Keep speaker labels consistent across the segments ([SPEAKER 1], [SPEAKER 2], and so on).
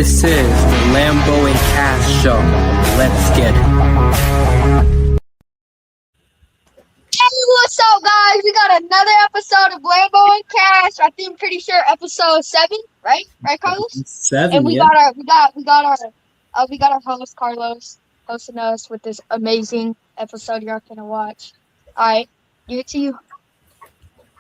[SPEAKER 1] This is the Lambo and Cash show. Let's get it.
[SPEAKER 2] Hey, what's up, guys? We got another episode of Lambo and Cash. I think pretty sure episode 7, right? Right, Carlos?
[SPEAKER 1] 7,
[SPEAKER 2] And we
[SPEAKER 1] yeah.
[SPEAKER 2] got our host Carlos hosting us with this amazing episode y'all gonna watch. All right, give it to you.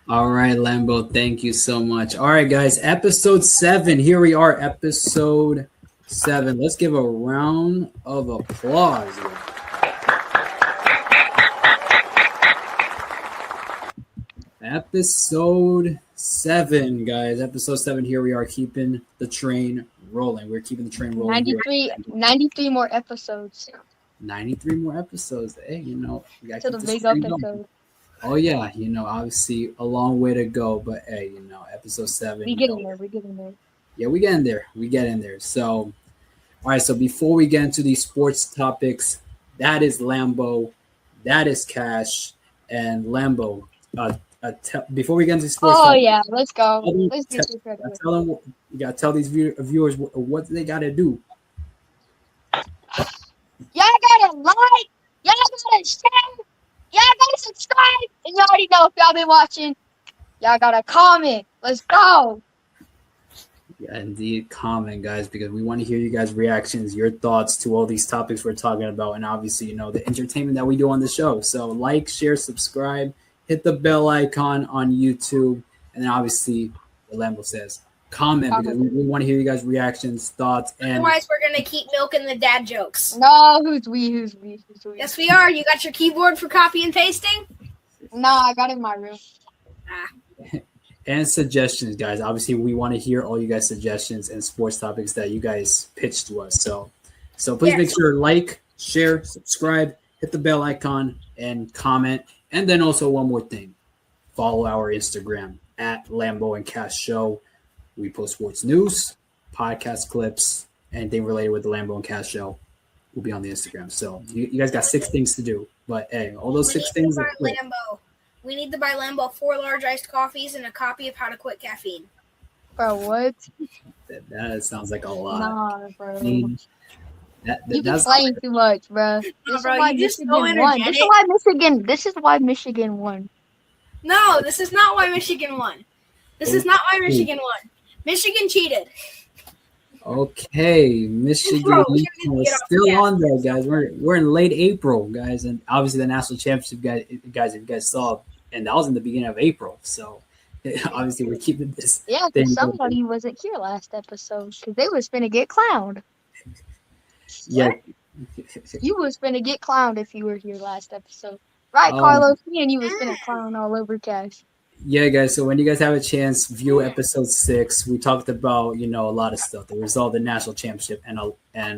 [SPEAKER 1] All right, Lambo, thank you so much. All right, guys, episode 7. Here we are, episode 7. Let's give a round of applause. Episode 7, guys. Episode 7. Here we are, keeping the train rolling. We're keeping the train rolling.
[SPEAKER 2] 93 more episodes.
[SPEAKER 1] 93 more episodes. Hey, we got
[SPEAKER 2] To the big episode.
[SPEAKER 1] Oh yeah, obviously a long way to go, but hey, episode 7.
[SPEAKER 2] We getting there.
[SPEAKER 1] Yeah, we get in there. So, all right. So before we get into these sports topics, that is Lambo, that is Cash, and Lambo. Before we get into sports, topics,
[SPEAKER 2] yeah, let's go. Let's get this ready.
[SPEAKER 1] Tell them you gotta tell these viewers what they gotta do.
[SPEAKER 2] Y'all gotta like, y'all gotta share, y'all gotta subscribe, and you already know if y'all been watching, y'all gotta comment. Let's go.
[SPEAKER 1] Yeah, indeed, comment, guys, because we want to hear you guys' reactions, your thoughts to all these topics we're talking about, and obviously, the entertainment that we do on the show. So like, share, subscribe, hit the bell icon on YouTube, and then obviously, what Lambo says, comment, because we want to hear you guys' reactions, thoughts, and
[SPEAKER 3] otherwise we're gonna keep milking the dad jokes.
[SPEAKER 2] No, who's we?
[SPEAKER 3] Yes, we are. You got your keyboard for copy and pasting?
[SPEAKER 2] Nah, I got it in my room.
[SPEAKER 1] and suggestions, guys. Obviously, we want to hear all you guys' suggestions and sports topics that you guys pitch to us. So please make sure like, share, subscribe, hit the bell icon, and comment. And then also one more thing, follow our Instagram at Lambo and Cash Show. We post sports news, podcast clips, anything related with the Lambo and Cash Show will be on the Instagram. So you guys got 6 things to do. But hey, all those 6 things are cool.
[SPEAKER 3] We need to buy Lambo 4 large iced coffees and a copy of How to Quit Caffeine.
[SPEAKER 2] Bro, what?
[SPEAKER 1] That sounds like a lot.
[SPEAKER 2] Nah, bro.
[SPEAKER 1] You've
[SPEAKER 2] been playing too much, bro. This is why Michigan won. This is why Michigan won.
[SPEAKER 3] No, this is not why Michigan won. Michigan cheated.
[SPEAKER 1] Okay, Michigan is still on there, guys. We're in late April, guys, and obviously the national championship, guys, if you guys saw, and that was in the beginning of April. So obviously we're keeping this.
[SPEAKER 2] Yeah, because somebody wasn't here last episode because they was finna get clowned.
[SPEAKER 1] Yeah,
[SPEAKER 2] you was finna get clowned if you were here last episode, right, Carlos? Me and you was finna clown all over Cash.
[SPEAKER 1] Yeah, guys. So when you guys have a chance, view episode 6. We talked about a lot of stuff, the result of the national championship, and a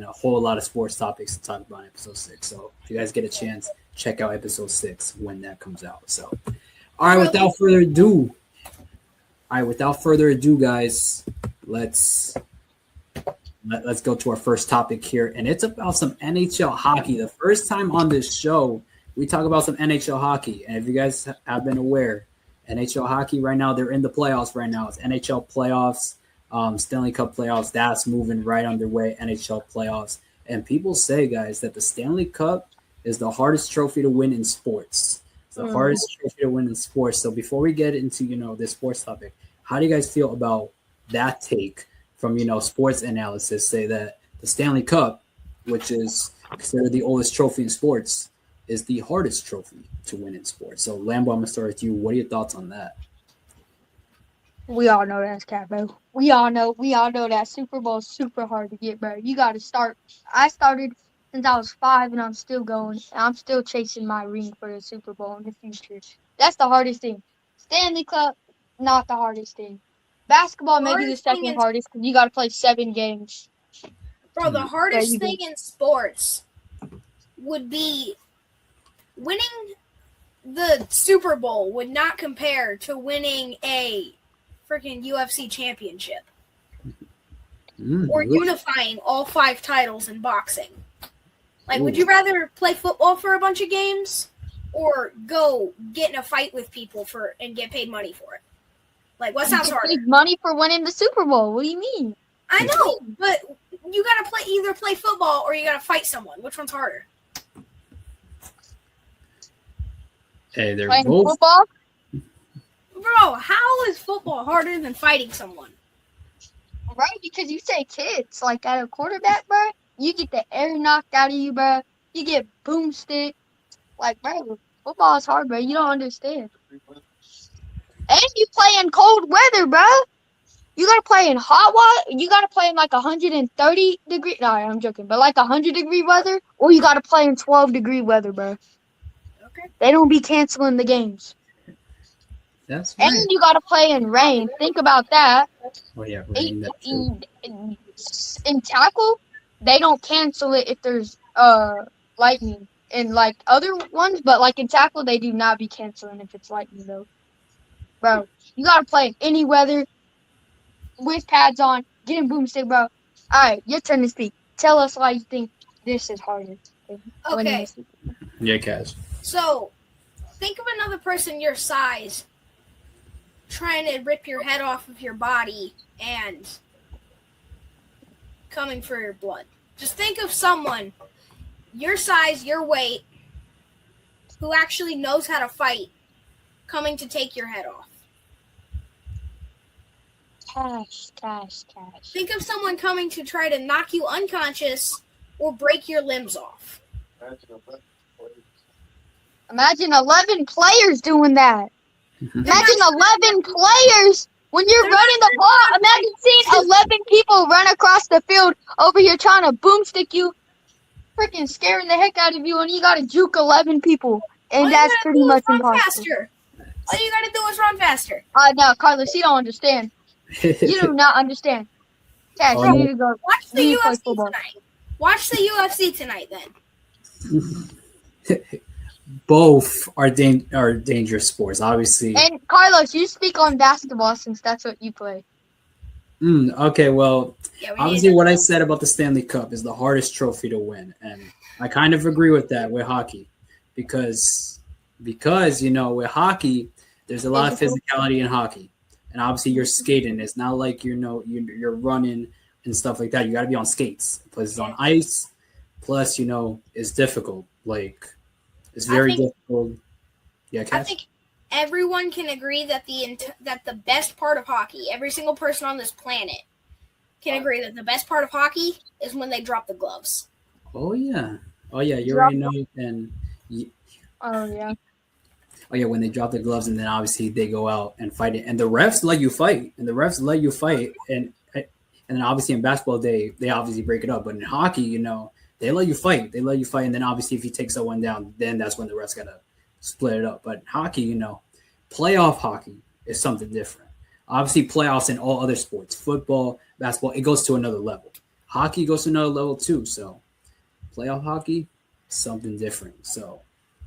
[SPEAKER 1] whole lot of sports topics to talk about in episode 6. So if you guys get a chance, check out episode 6 when that comes out. So, all right. Without further ado, guys, let's go to our first topic here, and it's about some NHL hockey. The first time on this show, we talk about some NHL hockey, and if you guys have been aware, NHL hockey right now, they're in the playoffs right now. It's NHL playoffs, Stanley Cup playoffs. That's moving right underway, NHL playoffs. And people say, guys, that the Stanley Cup is the hardest trophy to win in sports. It's the hardest trophy to win in sports. So before we get into, this sports topic, how do you guys feel about that take from, sports analysis, say that the Stanley Cup, which is considered the oldest trophy in sports, is the hardest trophy to win in sports? So, Lambo, I'm going to start with you. What are your thoughts on that?
[SPEAKER 2] We all know that's Capo. We all know that Super Bowl is super hard to get, bro. You got to start. I started since I was 5, and I'm still going. And I'm still chasing my ring for the Super Bowl in the future. That's the hardest thing. Stanley Cup, not the hardest thing. Basketball, maybe the second hardest, because you got to play 7 games.
[SPEAKER 3] Bro, the hardest thing in sports would be winning the Super Bowl would not compare to winning a freaking UFC championship or unifying all 5 titles in boxing. Like, would you rather play football for a bunch of games or go get in a fight with people and get paid money for it? Like, what sounds harder?
[SPEAKER 2] Money for winning the Super Bowl. What do you mean?
[SPEAKER 3] I know, but you gotta either play football or you gotta fight someone. Which one's harder?
[SPEAKER 1] Hey, they're
[SPEAKER 2] Playing
[SPEAKER 1] both.
[SPEAKER 2] football?
[SPEAKER 3] Bro, how is football harder than fighting someone?
[SPEAKER 2] Right, because you take hits. Like, at a quarterback, bro, you get the air knocked out of you, bro. You get boomstick. Like, bro, football is hard, bro. You don't understand. And you play in cold weather, bro. You gotta play in hot water. You gotta play in like 130 degree. No, I'm joking, but like 100-degree weather, or you gotta play in 12-degree weather, bro.
[SPEAKER 3] Okay.
[SPEAKER 2] They don't be canceling the games.
[SPEAKER 1] That's right.
[SPEAKER 2] And you gotta play in rain. Think about that.
[SPEAKER 1] Oh yeah, rain. That's true.
[SPEAKER 2] In tackle, they don't cancel it if there's lightning. In like other ones, but like in tackle, they do not be canceling if it's lightning though. Bro, you gotta play in any weather with pads on, getting boomstick, bro. All right, your turn to speak. Tell us why you think this is harder.
[SPEAKER 3] Okay.
[SPEAKER 1] Yeah, Cash.
[SPEAKER 3] So, think of another person your size trying to rip your head off of your body and coming for your blood. Just think of someone your size, your weight, who actually knows how to fight, coming to take your head off.
[SPEAKER 2] Cash.
[SPEAKER 3] Think of someone coming to try to knock you unconscious or break your limbs off.
[SPEAKER 2] Imagine 11 players doing that. Imagine 11 players when you're running the ball. Imagine seeing 11 people run across the field over here trying to boomstick you, freaking scaring the heck out of you, and you gotta juke 11 people, and that's pretty much impossible.
[SPEAKER 3] Faster. All you gotta do is run faster.
[SPEAKER 2] No, Carlos, you don't understand. You do not understand. Cash, you need to go.
[SPEAKER 3] Watch the UFC tonight. Watch the UFC tonight, then.
[SPEAKER 1] Both are dangerous sports, obviously.
[SPEAKER 2] And Carlos, you speak on basketball since that's what you play.
[SPEAKER 1] Okay, well,
[SPEAKER 3] Yeah,
[SPEAKER 1] obviously what I said about the Stanley Cup is the hardest trophy to win, and I kind of agree with that with hockey, because with hockey there's a lot of physicality in hockey, and obviously you're skating. It's not like you're running and stuff like that. You got to be on skates. Plus it's on ice. Plus it's difficult. Like it's very difficult. Yeah, Cass?
[SPEAKER 3] I think everyone can agree that the best part of hockey, every single person on this planet can agree that the best part of hockey is when they drop the gloves.
[SPEAKER 1] Oh yeah, you already know. And when they drop the gloves, and then obviously they go out and fight it, and the refs let you fight, and then obviously in basketball they obviously break it up, but in hockey, they let you fight, and then obviously if you take someone down, then that's when the refs gotta split it up. But hockey, playoff hockey is something different. Obviously, playoffs in all other sports, football, basketball, it goes to another level. Hockey goes to another level too. So, playoff hockey, something different. So,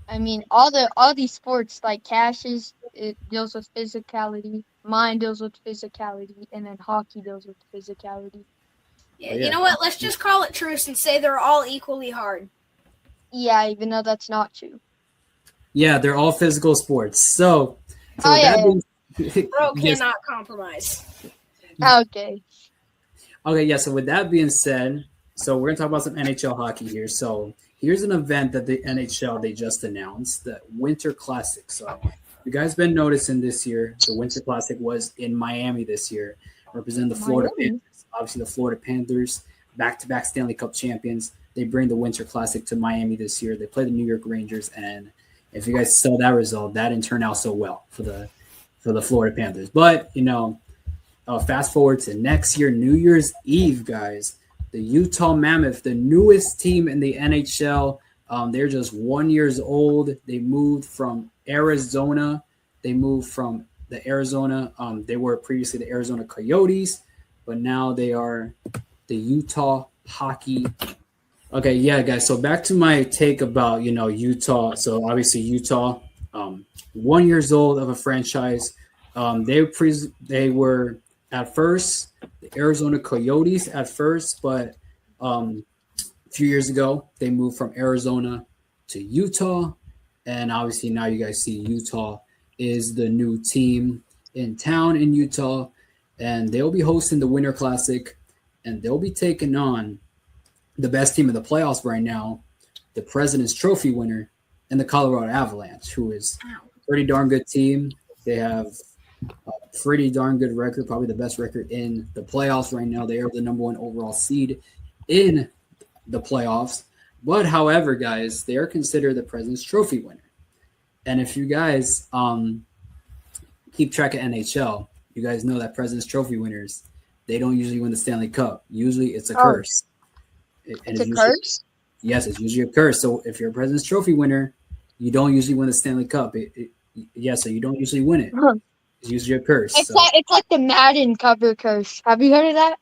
[SPEAKER 2] I mean, all these sports like Cash's, it deals with physicality. Mine deals with physicality, and then hockey deals with physicality.
[SPEAKER 3] Yeah, you know what? Let's just call it truce and say they're all equally hard.
[SPEAKER 2] Yeah, even though that's not true.
[SPEAKER 1] Yeah, they're all physical sports. So
[SPEAKER 3] Bro cannot compromise.
[SPEAKER 2] Okay.
[SPEAKER 1] Okay, yeah. So with that being said, so we're gonna talk about some NHL hockey here. So here's an event that the NHL they just announced, the Winter Classic. So you guys been noticing this year, the Winter Classic was in Miami this year, representing the Florida Panthers. Obviously, the Florida Panthers, back-to-back Stanley Cup champions. They bring the Winter Classic to Miami this year. They play the New York Rangers, and if you guys saw that result, that didn't turn out so well for the Florida Panthers. But fast forward to next year, New Year's Eve, guys. The Utah Mammoth, the newest team in the NHL. They're just 1 year old. They moved from Arizona. They were previously the Arizona Coyotes, but now they are the Utah Hockey. Okay, yeah, guys. So back to my take about Utah. So obviously Utah, 1 year old of a franchise. They were at first the Arizona Coyotes at first, but a few years ago they moved from Arizona to Utah, and obviously now you guys see Utah is the new team in town in Utah, and they'll be hosting the Winter Classic. and they'll be taking on the best team in the playoffs right now, the President's Trophy winner, and the Colorado Avalanche, who is a pretty darn good team. They have a pretty darn good record, probably the best record in the playoffs right now. They are the number 1 overall seed in the playoffs. But, however, guys, they are considered the President's Trophy winner. And if you guys keep track of NHL, you guys know that President's Trophy winners, they don't usually win the Stanley Cup. Usually it's a curse.
[SPEAKER 2] It's a curse?
[SPEAKER 1] Yes, it's usually a curse. So if you're a President's Trophy winner, you don't usually win the Stanley Cup. So you don't usually win it.
[SPEAKER 2] Huh.
[SPEAKER 1] It's usually a curse.
[SPEAKER 2] It's like the Madden cover curse. Have you heard of that?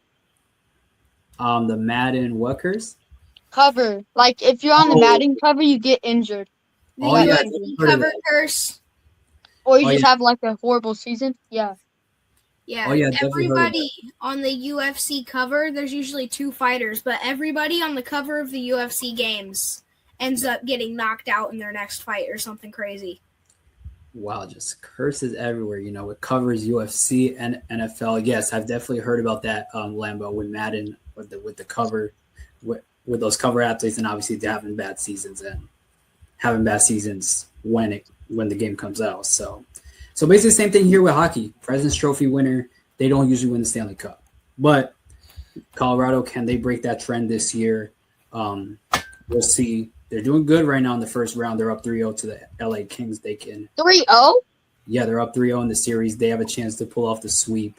[SPEAKER 1] The Madden what curse?
[SPEAKER 2] Cover. Like if you're on the Madden cover, you get injured.
[SPEAKER 3] The
[SPEAKER 1] UFC
[SPEAKER 3] cover curse.
[SPEAKER 2] Or you just have like a horrible season. Yeah.
[SPEAKER 3] Yeah,
[SPEAKER 1] definitely
[SPEAKER 3] everybody on the UFC cover, there's usually 2 fighters, but everybody on the cover of the UFC games ends up getting knocked out in their next fight or something crazy.
[SPEAKER 1] Wow, just curses everywhere. It covers UFC and NFL. Yes, I've definitely heard about that, Lambo, with Madden, with the cover, with those cover athletes, and obviously having bad seasons when the game comes out. So basically the same thing here with hockey. President's Trophy winner, they don't usually win the Stanley Cup. But Colorado, can they break that trend this year? We'll see. They're doing good right now in the first round. They're up 3-0 to the LA Kings. They can
[SPEAKER 2] 3-0?
[SPEAKER 1] Yeah, they're up 3-0 in the series. They have a chance to pull off the sweep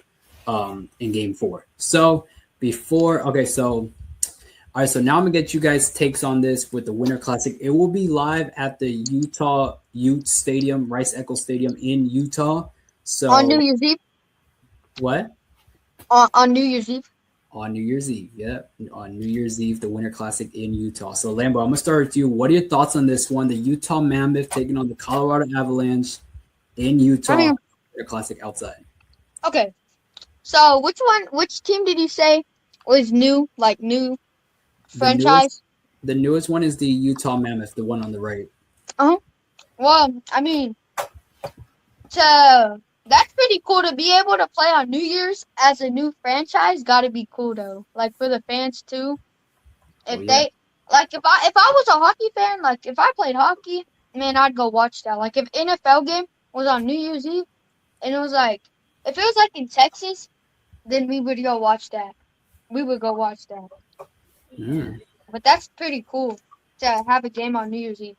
[SPEAKER 1] in game 4. So all right, so now I'm going to get you guys' takes on this with the Winter Classic. It will be live at the Utah Ute Stadium, Rice-Eccles Stadium in Utah. So
[SPEAKER 2] on New Year's Eve?
[SPEAKER 1] What?
[SPEAKER 2] On New Year's Eve?
[SPEAKER 1] On New Year's Eve, yeah. On New Year's Eve, the Winter Classic in Utah. So, Lambo, I'm going to start with you. What are your thoughts on this one? The Utah Mammoth taking on the Colorado Avalanche in Utah. Winter Classic outside.
[SPEAKER 2] Okay. So, which team did you say was new, franchise?
[SPEAKER 1] The newest one is the Utah Mammoth, the one on the right.
[SPEAKER 2] Well, I mean, that's pretty cool to be able to play on New Year's as a new franchise. Got to be cool though, like for the fans too. If I was a hockey fan, like if I played hockey, man, I'd go watch that. Like if NFL game was on New Year's Eve, and it was like if it was like in Texas, then we would go watch that. We would go watch that.
[SPEAKER 1] Mm.
[SPEAKER 2] But that's pretty cool to have a game on New Year's Eve.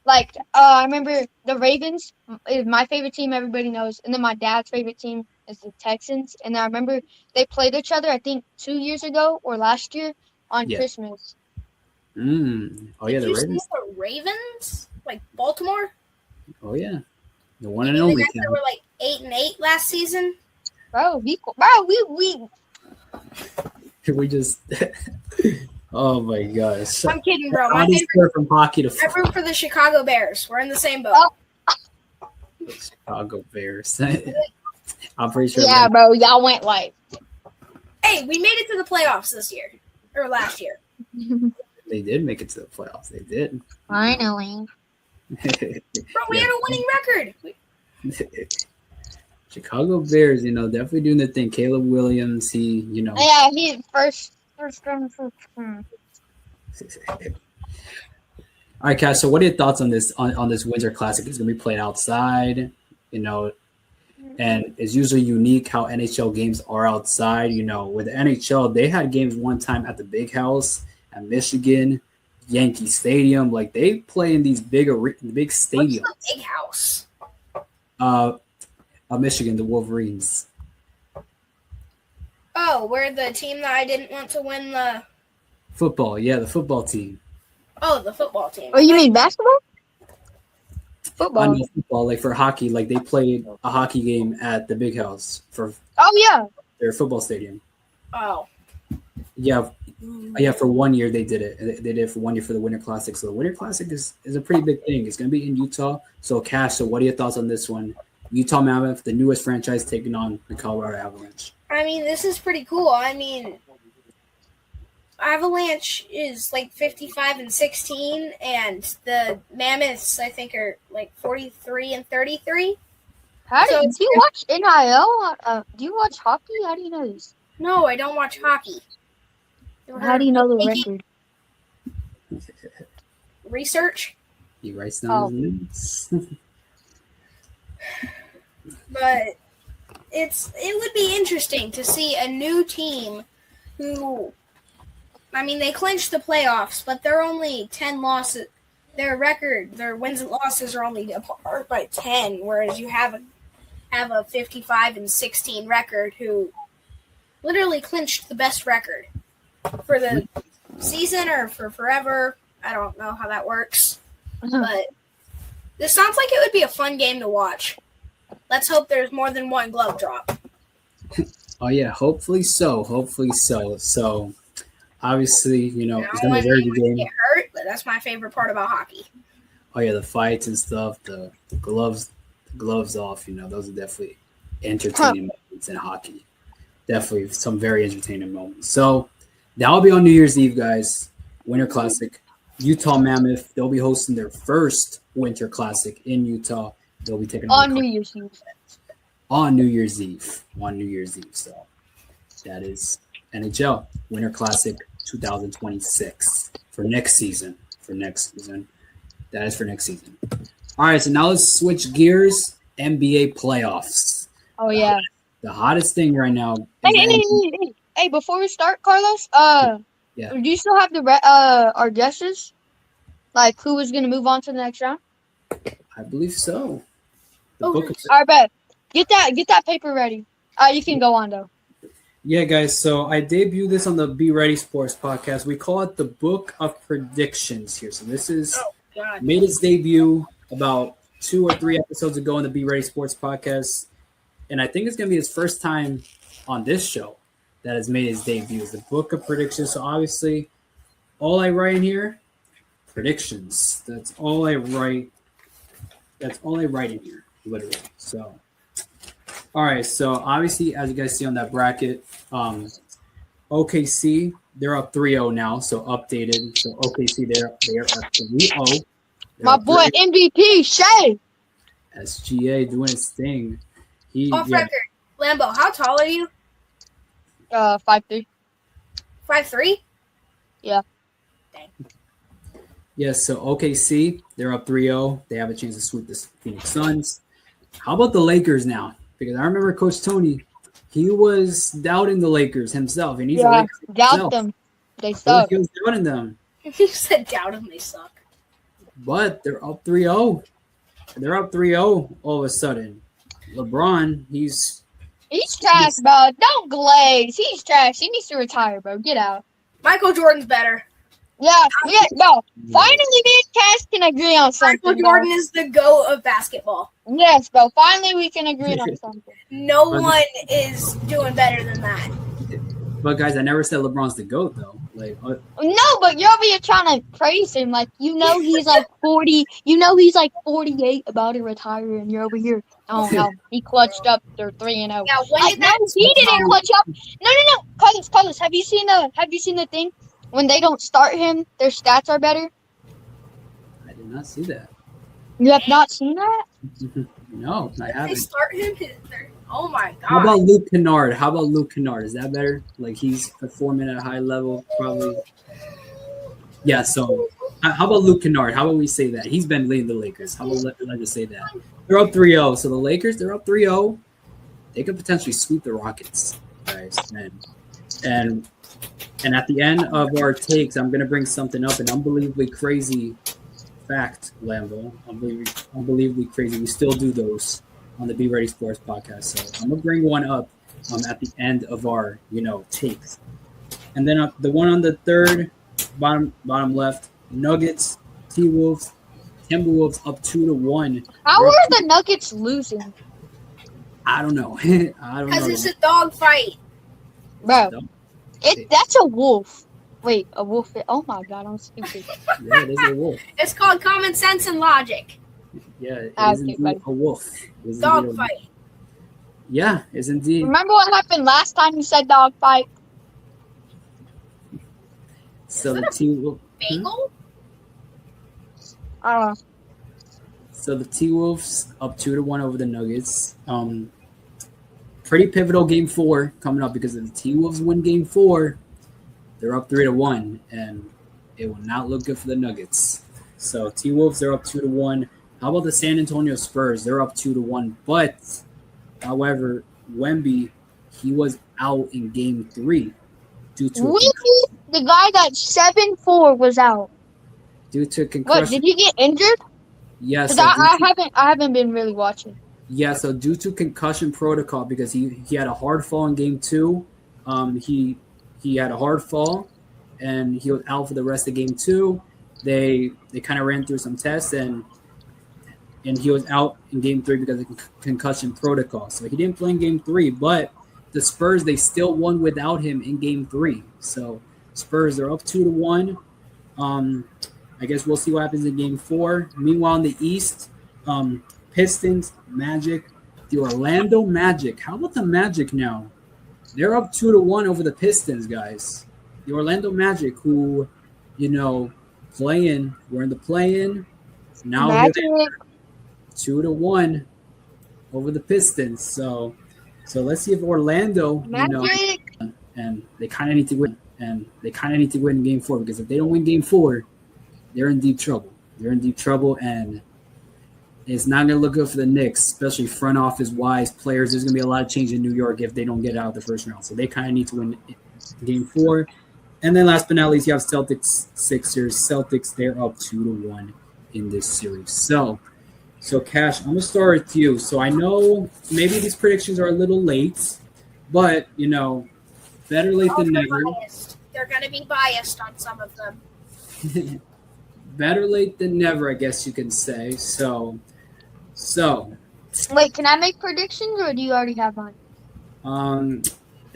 [SPEAKER 2] Like, I remember the Ravens is my favorite team, everybody knows. And then my dad's favorite team is the Texans. And I remember they played each other, I think, 2 years ago or last year on Christmas.
[SPEAKER 1] Oh, yeah,
[SPEAKER 3] the
[SPEAKER 1] Ravens.
[SPEAKER 3] The Ravens? Like Baltimore?
[SPEAKER 1] Oh, yeah. The one and only
[SPEAKER 3] the guys
[SPEAKER 1] team.
[SPEAKER 3] that were like 8-8 last season?
[SPEAKER 2] We
[SPEAKER 1] just... Oh, my gosh.
[SPEAKER 3] I'm kidding, bro.
[SPEAKER 1] My favorite from hockey to
[SPEAKER 3] I root for the Chicago Bears. We're in the same boat.
[SPEAKER 1] Chicago Bears. I'm pretty sure.
[SPEAKER 2] Yeah, bro. Y'all went like.
[SPEAKER 3] Hey, we made it to the playoffs this year. Or last year.
[SPEAKER 1] They did make it to the playoffs. They did.
[SPEAKER 2] Finally.
[SPEAKER 3] Bro, we had a winning record.
[SPEAKER 1] Chicago Bears, definitely doing the thing. Caleb Williams,
[SPEAKER 2] Yeah, he first.
[SPEAKER 1] All right, Cash. So, what are your thoughts on this on this Winter Classic? It's going to be played outside, and it's usually unique how NHL games are outside. With the NHL, they had games one time at the Big House at Michigan, Yankee Stadium. Like they play in these big stadiums.
[SPEAKER 3] What's the Big House?
[SPEAKER 1] Michigan, the Wolverines.
[SPEAKER 3] Oh, we're the team that I didn't want to win the
[SPEAKER 1] football. Yeah, the football team.
[SPEAKER 3] Oh, the football team.
[SPEAKER 2] Oh, you mean basketball? Football.
[SPEAKER 1] I know football. Like for hockey, like they played a hockey game at the Big House for.
[SPEAKER 2] Oh yeah.
[SPEAKER 1] Their football stadium.
[SPEAKER 3] Oh.
[SPEAKER 1] Yeah, For 1 year they did it. They did it for 1 year for the Winter Classic. So the Winter Classic is a pretty big thing. It's going to be in Utah. So Cash. So what are your thoughts on this one? Utah Mammoth, the newest franchise, taking on the Colorado Avalanche.
[SPEAKER 3] I mean, this is pretty cool. I mean, Avalanche is like 55-16, and the Mammoths, I think, are like 43-33.
[SPEAKER 2] Do you watch NIL? Do you watch hockey? How do you know this?
[SPEAKER 3] No, I don't watch hockey.
[SPEAKER 2] How do you know the record?
[SPEAKER 3] Research.
[SPEAKER 1] He writes down his notes.
[SPEAKER 3] But it would be interesting to see a new team who, I mean, they clinched the playoffs, but they're only 10 losses. Their record, their wins and losses are only apart by 10, whereas you have a 55-16 record who literally clinched the best record for the season or for forever. I don't know how that works, but this sounds like it would be a fun game to watch. Let's hope there's more than one glove drop.
[SPEAKER 1] Oh yeah, hopefully so. Hopefully so. So obviously, it's gonna be a very good game.
[SPEAKER 3] Get hurt, but that's my favorite part about hockey.
[SPEAKER 1] Oh yeah, the fights and stuff, the gloves off. Those are definitely entertaining moments in hockey. Definitely some very entertaining moments. So that'll be on New Year's Eve, guys. Winter Classic, Utah Mammoth. They'll be hosting their first Winter Classic in Utah. They'll be taking
[SPEAKER 2] on New Year's Eve.
[SPEAKER 1] On New Year's Eve. So that is NHL Winter Classic 2026 for next season. That is for next season. All right, so now let's switch gears. NBA playoffs.
[SPEAKER 2] Oh yeah.
[SPEAKER 1] The hottest thing right now.
[SPEAKER 2] Hey, before we start, Carlos.
[SPEAKER 1] Yeah.
[SPEAKER 2] Do you still have our guesses? Like who was gonna move on to the next round?
[SPEAKER 1] I believe so.
[SPEAKER 2] All right, bet. Get that paper ready. You can go on though.
[SPEAKER 1] Yeah, guys. So I debuted this on the Be Ready Sports podcast. We call it the Book of Predictions here. So this is made its debut about 2 or 3 episodes ago on the Be Ready Sports podcast, and I think it's gonna be his first time on this show that has made his debut. Is the Book of Predictions. So obviously, all I write in here, predictions. That's all I write. That's all I write in here, literally. So, all right. So obviously, as you guys see on that bracket, OKC, they're up 3-0 now. So updated. So OKC, they're up 3-0.
[SPEAKER 2] My boy MVP Shea.
[SPEAKER 1] SGA doing his thing.
[SPEAKER 3] Off record, Lambo. How tall are you?
[SPEAKER 2] 5'3".
[SPEAKER 3] 5'3"?
[SPEAKER 2] Yeah.
[SPEAKER 3] Dang.
[SPEAKER 1] Yes, so OKC, they're up 3-0. They have a chance to sweep the Phoenix Suns. How about the Lakers now? Because I remember Coach Tony, he was doubting the Lakers himself. And he's a Lakers
[SPEAKER 2] doubt them. They suck.
[SPEAKER 1] He was doubting them.
[SPEAKER 3] You said doubt them, they suck.
[SPEAKER 1] But they're up 3-0. They're up 3-0 all of a sudden. LeBron, he's
[SPEAKER 2] trash, bro. Don't glaze. He's trash. He needs to retire, bro. Get out.
[SPEAKER 3] Michael Jordan's better.
[SPEAKER 2] Yeah, no. Finally, me and Cash can agree on something.
[SPEAKER 3] Michael Jordan is the GOAT of basketball.
[SPEAKER 2] Yes, bro. Finally, we can agree on something.
[SPEAKER 3] No one is doing better than that.
[SPEAKER 1] But guys, I never said LeBron's the GOAT though.
[SPEAKER 2] No, but you're over here trying to praise him. Like he's like 40. He's like 48 about to retire, and you're over here. Oh no, he clutched up their 3-0.
[SPEAKER 3] Yeah, when did that?
[SPEAKER 2] He didn't clutch up. No. Carlos, have you seen the thing? When they don't start him, their stats are better.
[SPEAKER 1] I did not see that.
[SPEAKER 2] You have not seen that?
[SPEAKER 1] No, I haven't.
[SPEAKER 3] They start him. Oh my god.
[SPEAKER 1] How about Luke Kennard? Is that better? Like he's performing at a high level, probably. Yeah. So, how about Luke Kennard? How about we say that he's been leading the Lakers? How about let's just say that they're up 3-0. So the Lakers, they're up 3-0. They could potentially sweep the Rockets, guys. And at the end of our takes, I'm gonna bring something up, an unbelievably crazy fact, Lambo. Unbelievably crazy. We still do those on the Be Ready Sports podcast. So I'm gonna bring one up at the end of our takes, and then the one on the third bottom left, Nuggets, T-Wolves, Timberwolves up 2-1.
[SPEAKER 2] How are the Nuggets losing?
[SPEAKER 1] I don't know. I don't know.
[SPEAKER 3] Because it's a dog fight,
[SPEAKER 2] bro. That's a wolf. Wait, a wolf. Oh my god, I'm stupid.
[SPEAKER 1] Yeah, it is a wolf.
[SPEAKER 3] It's called common sense and logic.
[SPEAKER 1] Yeah, it is indeed a wolf.
[SPEAKER 3] Dog fight.
[SPEAKER 1] Yeah, it's indeed.
[SPEAKER 2] Remember what happened last time you said dog fight?
[SPEAKER 1] So the T-Wolves.
[SPEAKER 3] Bagel?
[SPEAKER 1] So the T-Wolves up 2-1 over the Nuggets. Pretty pivotal game 4 coming up because if the T-Wolves win game 4, they're up 3-1, and it will not look good for the Nuggets. So T-Wolves, they're up 2-1. How about the San Antonio Spurs? They're up 2-1. But, however, Wemby, he was out in Game 3 due to
[SPEAKER 2] the guy that 7-4 was out.
[SPEAKER 1] Due to concussion.
[SPEAKER 2] What, did he get injured?
[SPEAKER 1] Yes.
[SPEAKER 2] Yeah, I haven't been really watching.
[SPEAKER 1] Yeah, so due to concussion protocol, because he had a hard fall in Game 2, he had a hard fall, and he was out for the rest of Game 2. They kind of ran through some tests, and he was out in Game 3 because of concussion protocol. So he didn't play in Game 3, but the Spurs, they still won without him in Game 3. So Spurs, they're up 2-1. I guess we'll see what happens in Game 4. Meanwhile, in the East, Pistons, Magic, the Orlando Magic. How about the Magic now? They're up 2-1 over the Pistons, guys. The Orlando Magic, who, we're in the play-in. Now
[SPEAKER 2] Magic.
[SPEAKER 1] 2-1 over the Pistons. So let's see if Orlando, and they kind of need to win. And they kind of need to win Game 4, because if they don't win Game 4, they're in deep trouble. And it's not going to look good for the Knicks, especially front office-wise players. There's going to be a lot of change in New York if they don't get out of the first round. So they kind of need to win Game 4. And then last but not least, you have Celtics, Sixers. Celtics, they're up 2-1 in this series. So Cash, I'm going to start with you. So I know maybe these predictions are a little late, but, better late than never.
[SPEAKER 3] They're going to be biased on some of them.
[SPEAKER 1] Better late than never, I guess you can say. So.
[SPEAKER 2] Wait, can I make predictions, or do you already have mine?
[SPEAKER 1] And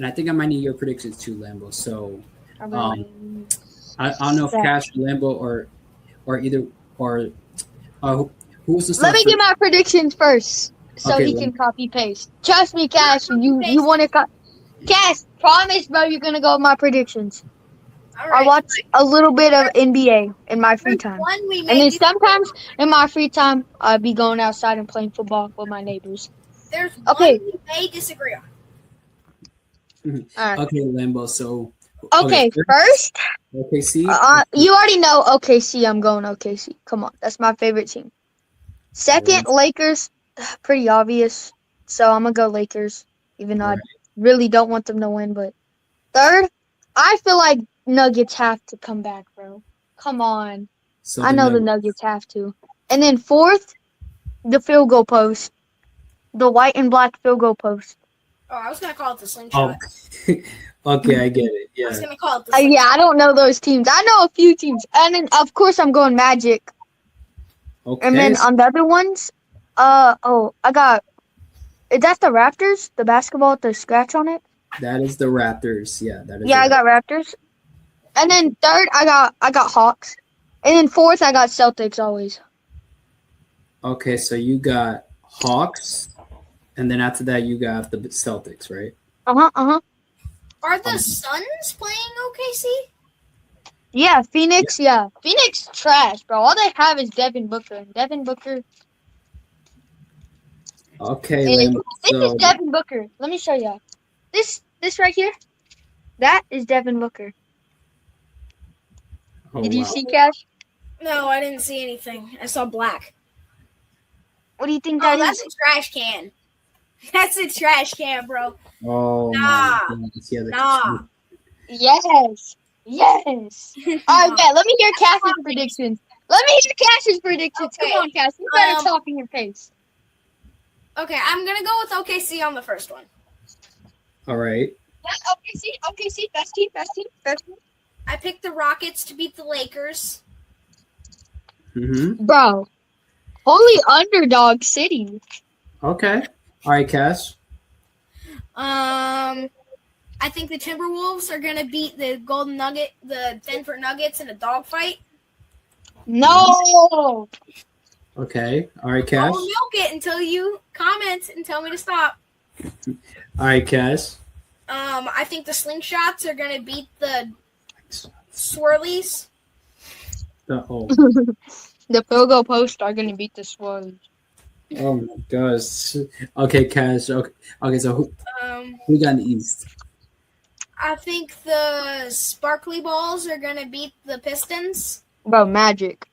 [SPEAKER 1] I think I might need your predictions too, Lambo. So, I don't know if Cash, Lambo, or either who's the.
[SPEAKER 2] Let me get my predictions first, so he can copy paste. Trust me, Cash. You want to Cash? Promise, bro. You're gonna go with my predictions.
[SPEAKER 3] Right.
[SPEAKER 2] I watch a little bit of NBA in my free time. And then sometimes in my free time, I'll be going outside and playing football with my neighbors.
[SPEAKER 3] There's one we may disagree on.
[SPEAKER 2] Right.
[SPEAKER 1] Okay, Lambo. So.
[SPEAKER 2] Okay, first.
[SPEAKER 1] OKC.
[SPEAKER 2] You already know OKC. I'm going OKC. Come on. That's my favorite team. Second, Lakers. Pretty obvious. So I'm going to go Lakers, even though I really don't want them to win. But third, I feel like Nuggets have to come back, bro. Come on.
[SPEAKER 1] So
[SPEAKER 2] I know the Nuggets have to. And then fourth, the field goal post. The white and black field goal post.
[SPEAKER 3] Oh, I was going to call it the slingshot.
[SPEAKER 1] Oh. Okay, I get it. Yeah.
[SPEAKER 3] I was going to call it the slingshot.
[SPEAKER 2] Yeah, I don't know those teams. I know a few teams. And then, of course, I'm going Magic.
[SPEAKER 1] Okay.
[SPEAKER 2] And then on the other ones, I got... Is that the Raptors? The basketball with the scratch on it?
[SPEAKER 1] That is the Raptors. Yeah, that is.
[SPEAKER 2] Yeah, I got Raptors. And then third, I got Hawks. And then fourth, I got Celtics always.
[SPEAKER 1] Okay, so you got Hawks, and then after that, you got the Celtics, right?
[SPEAKER 2] Uh-huh.
[SPEAKER 3] Are the Suns playing OKC?
[SPEAKER 2] Yeah, Phoenix, yeah. Phoenix trash, bro. All they have is Devin Booker. And Devin Booker...
[SPEAKER 1] Okay,
[SPEAKER 2] this is Devin Booker. Let me show y'all. This right here, that is Devin Booker.
[SPEAKER 1] Oh,
[SPEAKER 2] Did you see, Cash?
[SPEAKER 3] No, I didn't see anything. I saw black.
[SPEAKER 2] What do you think that is?
[SPEAKER 3] That's a trash can. That's a trash can, bro.
[SPEAKER 1] Oh,
[SPEAKER 3] nah.
[SPEAKER 1] Nah.
[SPEAKER 2] Yes. All right, yeah, let me hear Cash's predictions. Okay. Come on, Cash. You better talk in your face.
[SPEAKER 3] Okay, I'm going to go with OKC on the first one.
[SPEAKER 1] All right.
[SPEAKER 2] Yeah, OKC, best team.
[SPEAKER 3] I picked the Rockets to beat the Lakers.
[SPEAKER 1] Mm-hmm.
[SPEAKER 2] Bro, holy underdog city.
[SPEAKER 1] Okay. All right, Cash.
[SPEAKER 3] I think the Timberwolves are going to beat the the Denver Nuggets in a dogfight.
[SPEAKER 2] No.
[SPEAKER 1] Okay. All right, Cash.
[SPEAKER 3] I will milk it until you comment and tell me to stop.
[SPEAKER 1] All right, Cash.
[SPEAKER 3] I think the Slingshots are going to beat the Swirlies.
[SPEAKER 2] The field goal post are going to beat the Swirlies.
[SPEAKER 1] Oh, my gosh. Okay, Cash. Okay, so who got in the East?
[SPEAKER 3] I think the sparkly balls are gonna beat the Pistons.
[SPEAKER 2] Bro, Magic.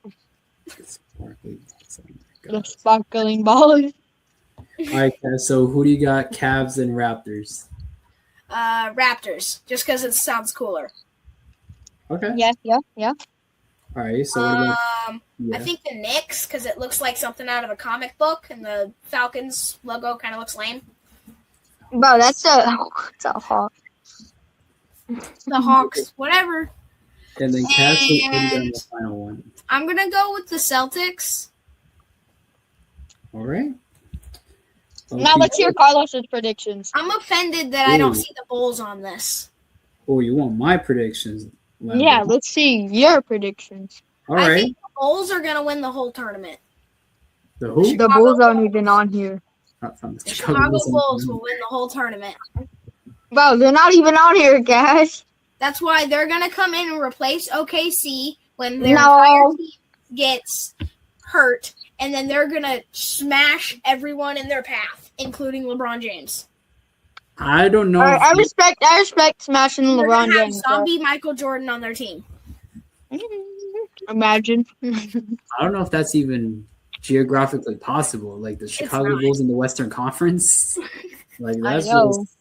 [SPEAKER 1] Sparkly. Oh my
[SPEAKER 2] The
[SPEAKER 1] God.
[SPEAKER 2] sparkling balls.
[SPEAKER 1] All right, guys. So who do you got? Cavs and Raptors.
[SPEAKER 3] Raptors, just because it sounds cooler.
[SPEAKER 1] Okay.
[SPEAKER 2] Yeah.
[SPEAKER 1] All right. So what about?
[SPEAKER 3] I think the Knicks, because it looks like something out of a comic book, and the Falcons logo kind of looks lame.
[SPEAKER 2] Bro, that's a hawk.
[SPEAKER 3] The Hawks, whatever.
[SPEAKER 1] And then Cavs. Who do you got in
[SPEAKER 3] And
[SPEAKER 1] the final one?
[SPEAKER 3] I'm gonna go with the Celtics.
[SPEAKER 1] All right.
[SPEAKER 2] Now let's hear Carlos's predictions.
[SPEAKER 3] I'm offended that I don't
[SPEAKER 1] Ooh.
[SPEAKER 3] see the Bulls on this.
[SPEAKER 1] Oh, you want my predictions? Lambo.
[SPEAKER 2] Yeah, let's see your predictions.
[SPEAKER 1] All
[SPEAKER 3] I
[SPEAKER 1] right.
[SPEAKER 3] think the Bulls are gonna win the whole tournament.
[SPEAKER 1] The who?
[SPEAKER 2] The Bulls aren't even on here.
[SPEAKER 1] Not from the
[SPEAKER 3] The Chicago
[SPEAKER 1] Bulls.
[SPEAKER 3] Bulls will win the whole tournament.
[SPEAKER 2] Bro, they're not even on here, guys.
[SPEAKER 3] That's why they're gonna come in and replace OKC when their
[SPEAKER 2] No.
[SPEAKER 3] entire team gets hurt, and then they're gonna smash everyone in their path, including LeBron James.
[SPEAKER 1] I don't know.
[SPEAKER 2] I respect smashing
[SPEAKER 3] They're
[SPEAKER 2] LeBron
[SPEAKER 3] gonna have
[SPEAKER 2] James. bro.
[SPEAKER 3] zombie Michael Jordan on their team.
[SPEAKER 2] Imagine.
[SPEAKER 1] I don't know if that's even geographically possible. Like the Chicago
[SPEAKER 3] not.
[SPEAKER 1] Bulls in the Western Conference. Like that's
[SPEAKER 2] know.
[SPEAKER 1] just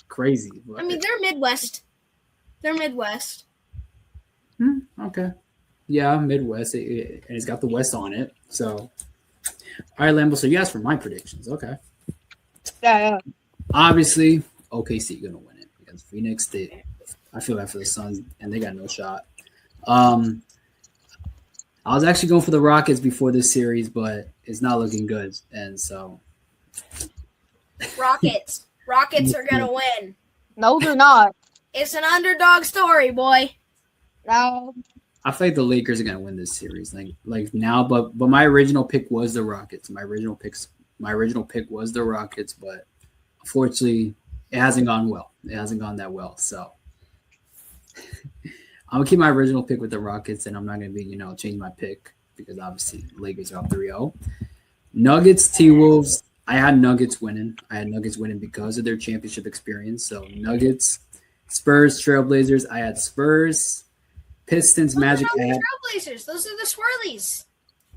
[SPEAKER 1] crazy. But,
[SPEAKER 3] I mean, they're Midwest. They're Midwest.
[SPEAKER 1] okay. Yeah, Midwest. And it's got the West on it. So, all right, Lambo. So you asked for my predictions. Okay.
[SPEAKER 2] Yeah.
[SPEAKER 1] Obviously, OKC gonna win it because Phoenix. I feel bad for the Suns, and they got no shot. I was actually going for the Rockets before this series, but it's not looking good, and so
[SPEAKER 3] Rockets. Rockets are gonna win.
[SPEAKER 2] No, they're not.
[SPEAKER 3] It's an underdog story, boy.
[SPEAKER 2] No.
[SPEAKER 1] I feel like the Lakers are gonna win this series, like now. But my original pick was the Rockets. My original pick was the Rockets, but unfortunately, it hasn't gone well. It hasn't gone that well. So I'm gonna keep my original pick with the Rockets, and I'm not gonna be change my pick because obviously Lakers are up 3-0. Nuggets, T-Wolves. I had Nuggets winning. Because of their championship experience. So Nuggets, Spurs, Trailblazers. I had Spurs. Pistons, Magic.
[SPEAKER 3] Those are not the Trailblazers. Those are the Swirlies.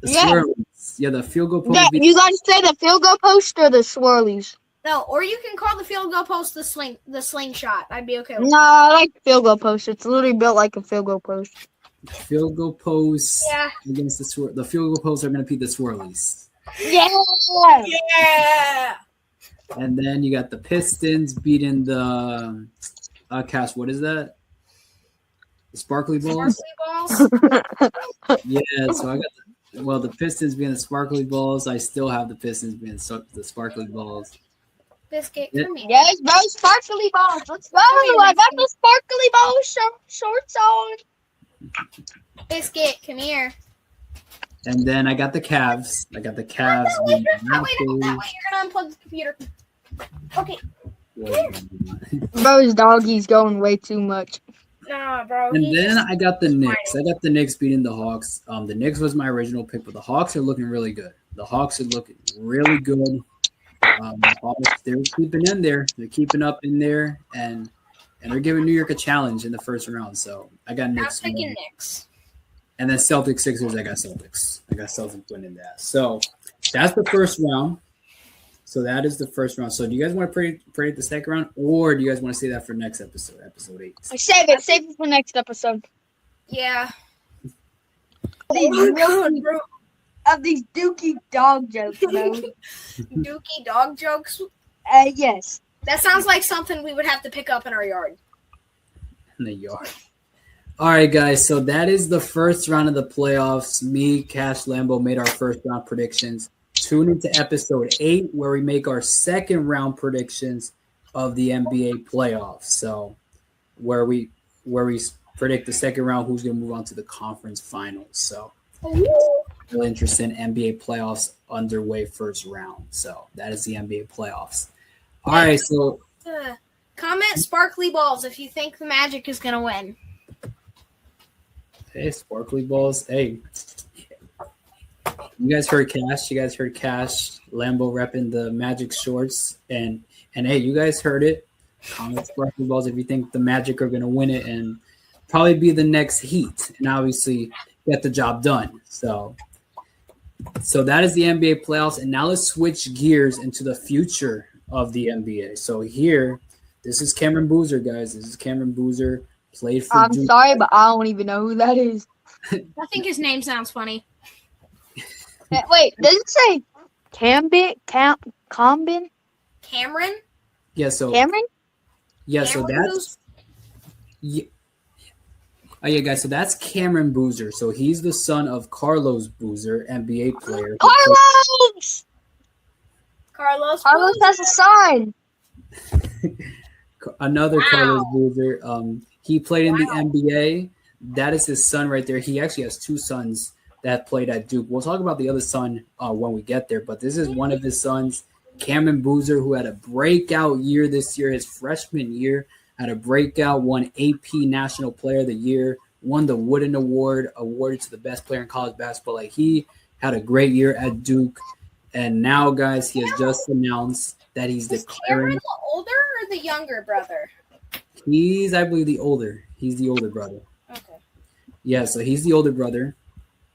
[SPEAKER 1] The
[SPEAKER 2] Yeah.
[SPEAKER 1] Swirlies. Yeah, the field goal post.
[SPEAKER 2] Yeah, you guys say the field goal post or the swirlies?
[SPEAKER 3] No, or you can call the field goal post the slingshot. I'd be okay with
[SPEAKER 2] No, I like the field goal post. It's literally built like a field goal post.
[SPEAKER 1] Field goal posts
[SPEAKER 3] Yeah.
[SPEAKER 1] against the field goal posts are going to be the Swirlies.
[SPEAKER 2] Yeah.
[SPEAKER 3] Yeah.
[SPEAKER 1] And then you got the Pistons beating the Cash. What is that? The Sparkly Balls?
[SPEAKER 3] Sparkly balls.
[SPEAKER 1] Yeah, so I got the Pistons being the Sparkly Balls. I still have the Pistons being the Sparkly Balls.
[SPEAKER 3] Biscuit,
[SPEAKER 1] Yeah.
[SPEAKER 3] come here.
[SPEAKER 2] Yes, bro, sparkly balls. Let's go. I got the sparkly ball shorts on.
[SPEAKER 3] Biscuit, come here.
[SPEAKER 1] And then I got the Cavs.
[SPEAKER 3] That way, that way. You're gonna unplug the computer. Okay.
[SPEAKER 2] Bro's doggy's going way too much.
[SPEAKER 3] Nah, bro.
[SPEAKER 1] And then I got the Knicks. I got the Knicks beating the Hawks. The Knicks was my original pick, but the Hawks are looking really good. The Hawks, they're keeping in there. They're keeping up in there, and they're giving New York a challenge in the first round. So I got
[SPEAKER 3] I'm
[SPEAKER 1] Knicks.
[SPEAKER 3] picking Knicks.
[SPEAKER 1] And then Celtics, Sixers, I got Celtics. I got Celtics winning that. So that's the first round. So that is the first round. So do you guys want to predict the second round, or do you guys want to say that for next episode, episode 8?
[SPEAKER 2] Save it for next episode.
[SPEAKER 3] Yeah.
[SPEAKER 2] These
[SPEAKER 3] God, bro.
[SPEAKER 2] of these dookie dog jokes, bro.
[SPEAKER 3] Dookie dog jokes.
[SPEAKER 2] Yes.
[SPEAKER 3] That sounds like something we would have to pick up in our yard.
[SPEAKER 1] In the yard. All right, guys. So that is the first round of the playoffs. Me, Cash, Lambo made our first round predictions. Tune into episode 8 where we make our second round predictions of the NBA playoffs. So where we predict the second round who's going to move on to the conference finals. So really interesting NBA playoffs underway first round. So that is the NBA playoffs. All right, so
[SPEAKER 3] Comment sparkly balls if you think the Magic is gonna win.
[SPEAKER 1] hey, sparkly balls. Hey, you guys heard Cash. Lambo repping the Magic shorts, and hey, you guys heard it. Comment sparkly balls if you think the Magic are going to win it and probably be the next Heat and obviously get the job done. So that is the NBA playoffs. And now let's switch gears into the future of the NBA. So here, this is Cameron Boozer, guys. This is Cameron Boozer. Played for
[SPEAKER 2] I'm sorry, but I don't even know who that is.
[SPEAKER 3] I think his name sounds funny.
[SPEAKER 2] Wait, does it say Combin?
[SPEAKER 3] Cameron?
[SPEAKER 1] Yeah, so
[SPEAKER 2] Cameron?
[SPEAKER 1] Yeah, so that's yeah. Oh yeah, guys. So that's Cameron Boozer. So he's the son of Carlos Boozer, NBA player.
[SPEAKER 2] Carlos has a son.
[SPEAKER 1] Another Carlos Boozer. He played in the NBA. That is his son right there. He actually has two sons that played at Duke. We'll talk about the other son when we get there, but this is one of his sons, Cameron Boozer, who had a breakout year this year, his freshman year, had a breakout, won AP National Player of the Year, won the Wooden Award, awarded to the best player in college basketball. Like, he had a great year at Duke, and now, guys, he has just announced that he's declaring.
[SPEAKER 3] Cameron the older or the younger brother?
[SPEAKER 1] He's, I believe, the older. He's the older brother.
[SPEAKER 3] Okay.
[SPEAKER 1] Yeah, so he's the older brother.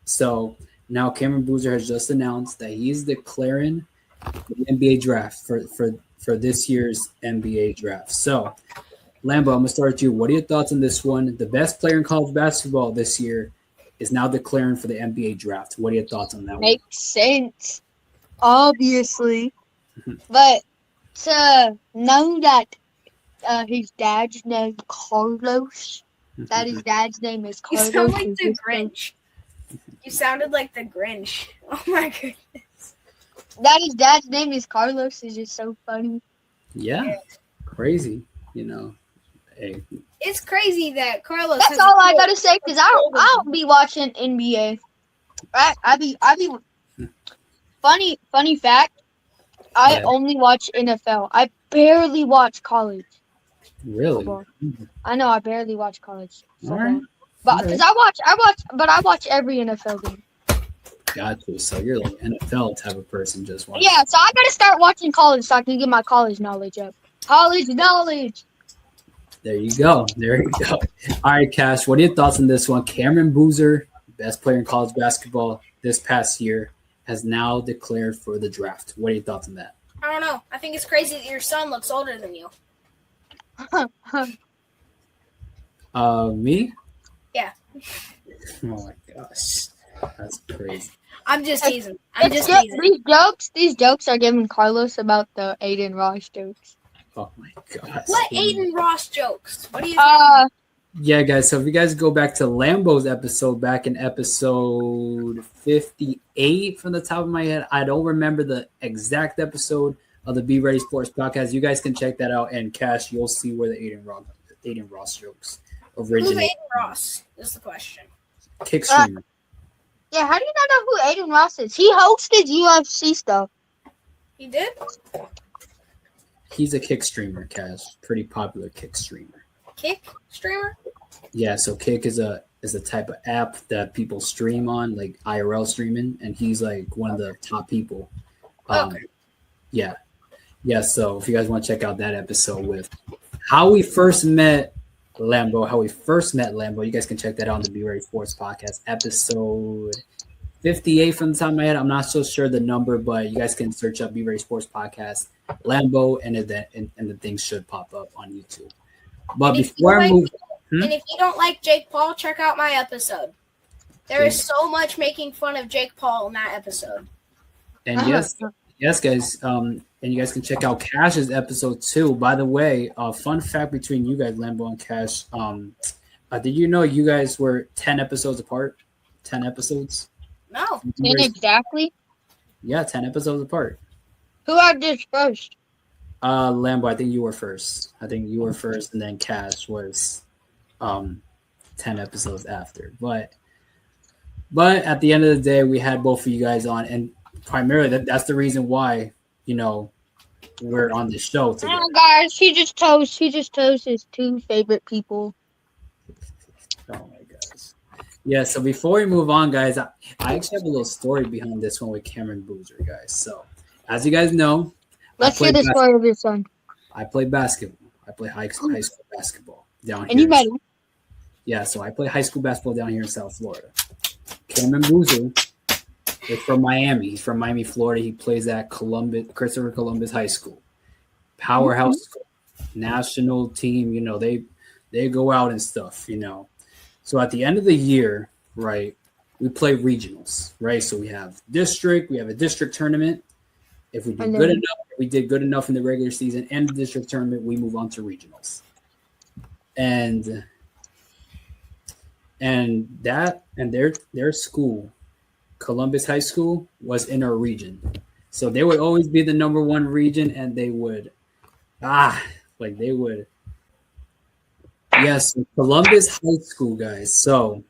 [SPEAKER 1] So now Cameron Boozer has just announced that he's declaring the NBA draft for this year's NBA draft. So, Lambo, I'm going to start with you. What are your thoughts on this one? The best player in college basketball this year is now declaring for the NBA draft. What are your thoughts on that
[SPEAKER 2] Makes sense, obviously. But to know that his dad's name Carlos, that his dad's name is
[SPEAKER 3] You
[SPEAKER 2] Carlos.
[SPEAKER 3] sound like the Grinch. You sounded like the Grinch. Oh my goodness.
[SPEAKER 2] That his dad's name is Carlos is just so funny.
[SPEAKER 1] Yeah, crazy. Hey.
[SPEAKER 3] It's crazy that Carlos.
[SPEAKER 2] That's all I gotta say because I don't be watching NBA. I be. Funny fact. I only watch NFL. I barely watch college.
[SPEAKER 1] Really?
[SPEAKER 2] Football. I know I barely watch college football.
[SPEAKER 1] All right.
[SPEAKER 2] But because I watch every NFL game.
[SPEAKER 1] Got you. So you're like NFL type of person, just watching.
[SPEAKER 2] Yeah, so I gotta start watching college so I can get my college knowledge up. College knowledge.
[SPEAKER 1] There you go. All right, Cash, what are your thoughts on this one? Cameron Boozer, best player in college basketball this past year, has now declared for the draft. What are your thoughts on that?
[SPEAKER 3] I don't know. I think it's crazy that your son looks older than you.
[SPEAKER 1] Me?
[SPEAKER 3] Yeah.
[SPEAKER 1] Oh my gosh, that's crazy.
[SPEAKER 3] I'm just teasing. Teasing.
[SPEAKER 2] These jokes are giving Carlos about the Aiden Ross jokes.
[SPEAKER 1] Oh my gosh.
[SPEAKER 3] What Aiden Ross jokes? What do you think?
[SPEAKER 1] Yeah, guys. So if you guys go back to Lambo's episode, back in episode 58 from the top of my head, I don't remember the exact episode of the Be Ready Sports podcast. You guys can check that out. And Cash, you'll see where the Aiden Ross jokes originate.
[SPEAKER 3] Who's Aiden Ross is the question.
[SPEAKER 1] Kick streamer.
[SPEAKER 2] Yeah, how do you not know who Aiden Ross is? He hosted UFC stuff.
[SPEAKER 3] He did?
[SPEAKER 1] He's a kick streamer, Cash. Pretty popular kick streamer.
[SPEAKER 3] Kick streamer?
[SPEAKER 1] Yeah, so Kick is a type of app that people stream on, like IRL streaming, and he's like one of the top people.
[SPEAKER 3] Okay.
[SPEAKER 1] Yeah. So if you guys want to check out that episode with how we first met Lambo, you guys can check that out on the Be Ready Sports podcast, episode 58 from the top of my head. I'm not so sure the number, but you guys can search up Be Ready Sports podcast, Lambo, and the things should pop up on YouTube. But before I move,
[SPEAKER 3] and if you don't like Jake Paul, check out my episode. There is so much making fun of Jake Paul in that episode.
[SPEAKER 1] And yes, guys. And you guys can check out Cash's episode too. By the way, fun fact between you guys, Lambo and Cash. Did you know you guys were 10 episodes apart? 10 episodes?
[SPEAKER 3] No.
[SPEAKER 2] 10 exactly?
[SPEAKER 1] Yeah, 10 episodes apart.
[SPEAKER 2] Who had this first?
[SPEAKER 1] Lambo, I think you were first. And then Cash was 10 episodes after. But at the end of the day, we had both of you guys on, and primarily that's the reason why, we're on the show today.
[SPEAKER 2] Oh, guys, he just chose his two favorite people.
[SPEAKER 1] Oh my gosh. Yeah, so before we move on, guys, I actually have a little story behind this one with Cameron Boozer, guys. So, as you guys know,
[SPEAKER 2] let's hear the story of your son.
[SPEAKER 1] I play basketball. I play high school basketball down here.
[SPEAKER 2] And you met him.
[SPEAKER 1] Yeah, so I play high school basketball down here in South Florida. Cameron Boozer is from Miami. He's from Miami, Florida. He plays at Christopher Columbus High School. Powerhouse school, national team, they go out and stuff, So at the end of the year, right, we play regionals, right? So we have a district tournament. If we did good enough in the regular season and the district tournament, we move on to regionals. And their school, Columbus High School, was in our region. So they would always be the number one region, and they would yes, Columbus High School, guys. So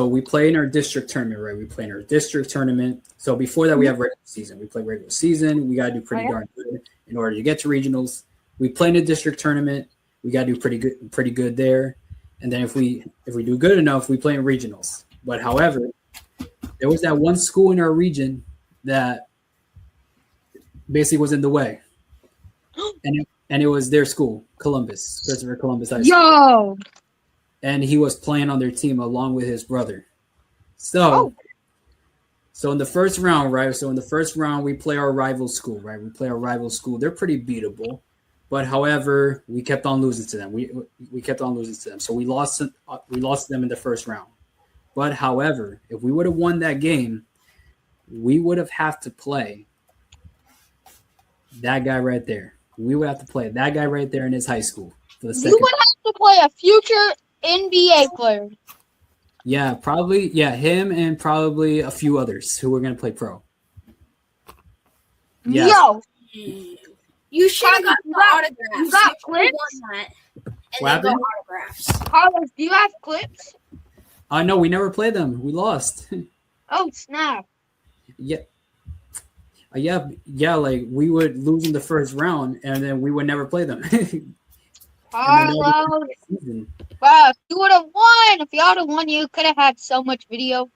[SPEAKER 1] we play in our district tournament, right? We play in our district tournament. So before that, we have regular season. We play regular season. We got to do pretty darn good in order to get to regionals. We play in a district tournament. We got to do pretty good there. And then if we do good enough, we play in regionals. But however, there was that one school in our region that basically was in the way. And it was their school, Columbus, Christopher Columbus High School.
[SPEAKER 2] Yo!
[SPEAKER 1] And he was playing on their team along with his brother. So in the first round, right? So in the first round, we play our rival school, right? We play our rival school. They're pretty beatable. But however, we kept on losing to them. We kept on losing to them. So we lost to them in the first round. But however, if we would have won that game, we would have to play that guy right there. We would have to play that guy right there in his high school for the second.
[SPEAKER 2] You would have to play a future NBA player.
[SPEAKER 1] Yeah, probably. Yeah, him and probably a few others who were going to play pro. Yeah.
[SPEAKER 2] Yo!
[SPEAKER 3] You should have gotten the autographs.
[SPEAKER 2] You got clips?
[SPEAKER 3] Won that. And then got autographs.
[SPEAKER 2] Carlos, do you have clips?
[SPEAKER 1] No, we never played them. We lost.
[SPEAKER 2] Oh, snap.
[SPEAKER 1] Yeah. Like we would lose in the first round, and then we would never play them.
[SPEAKER 2] Carlos. Wow, if you would have won. If y'all would have won, you could have had so much video.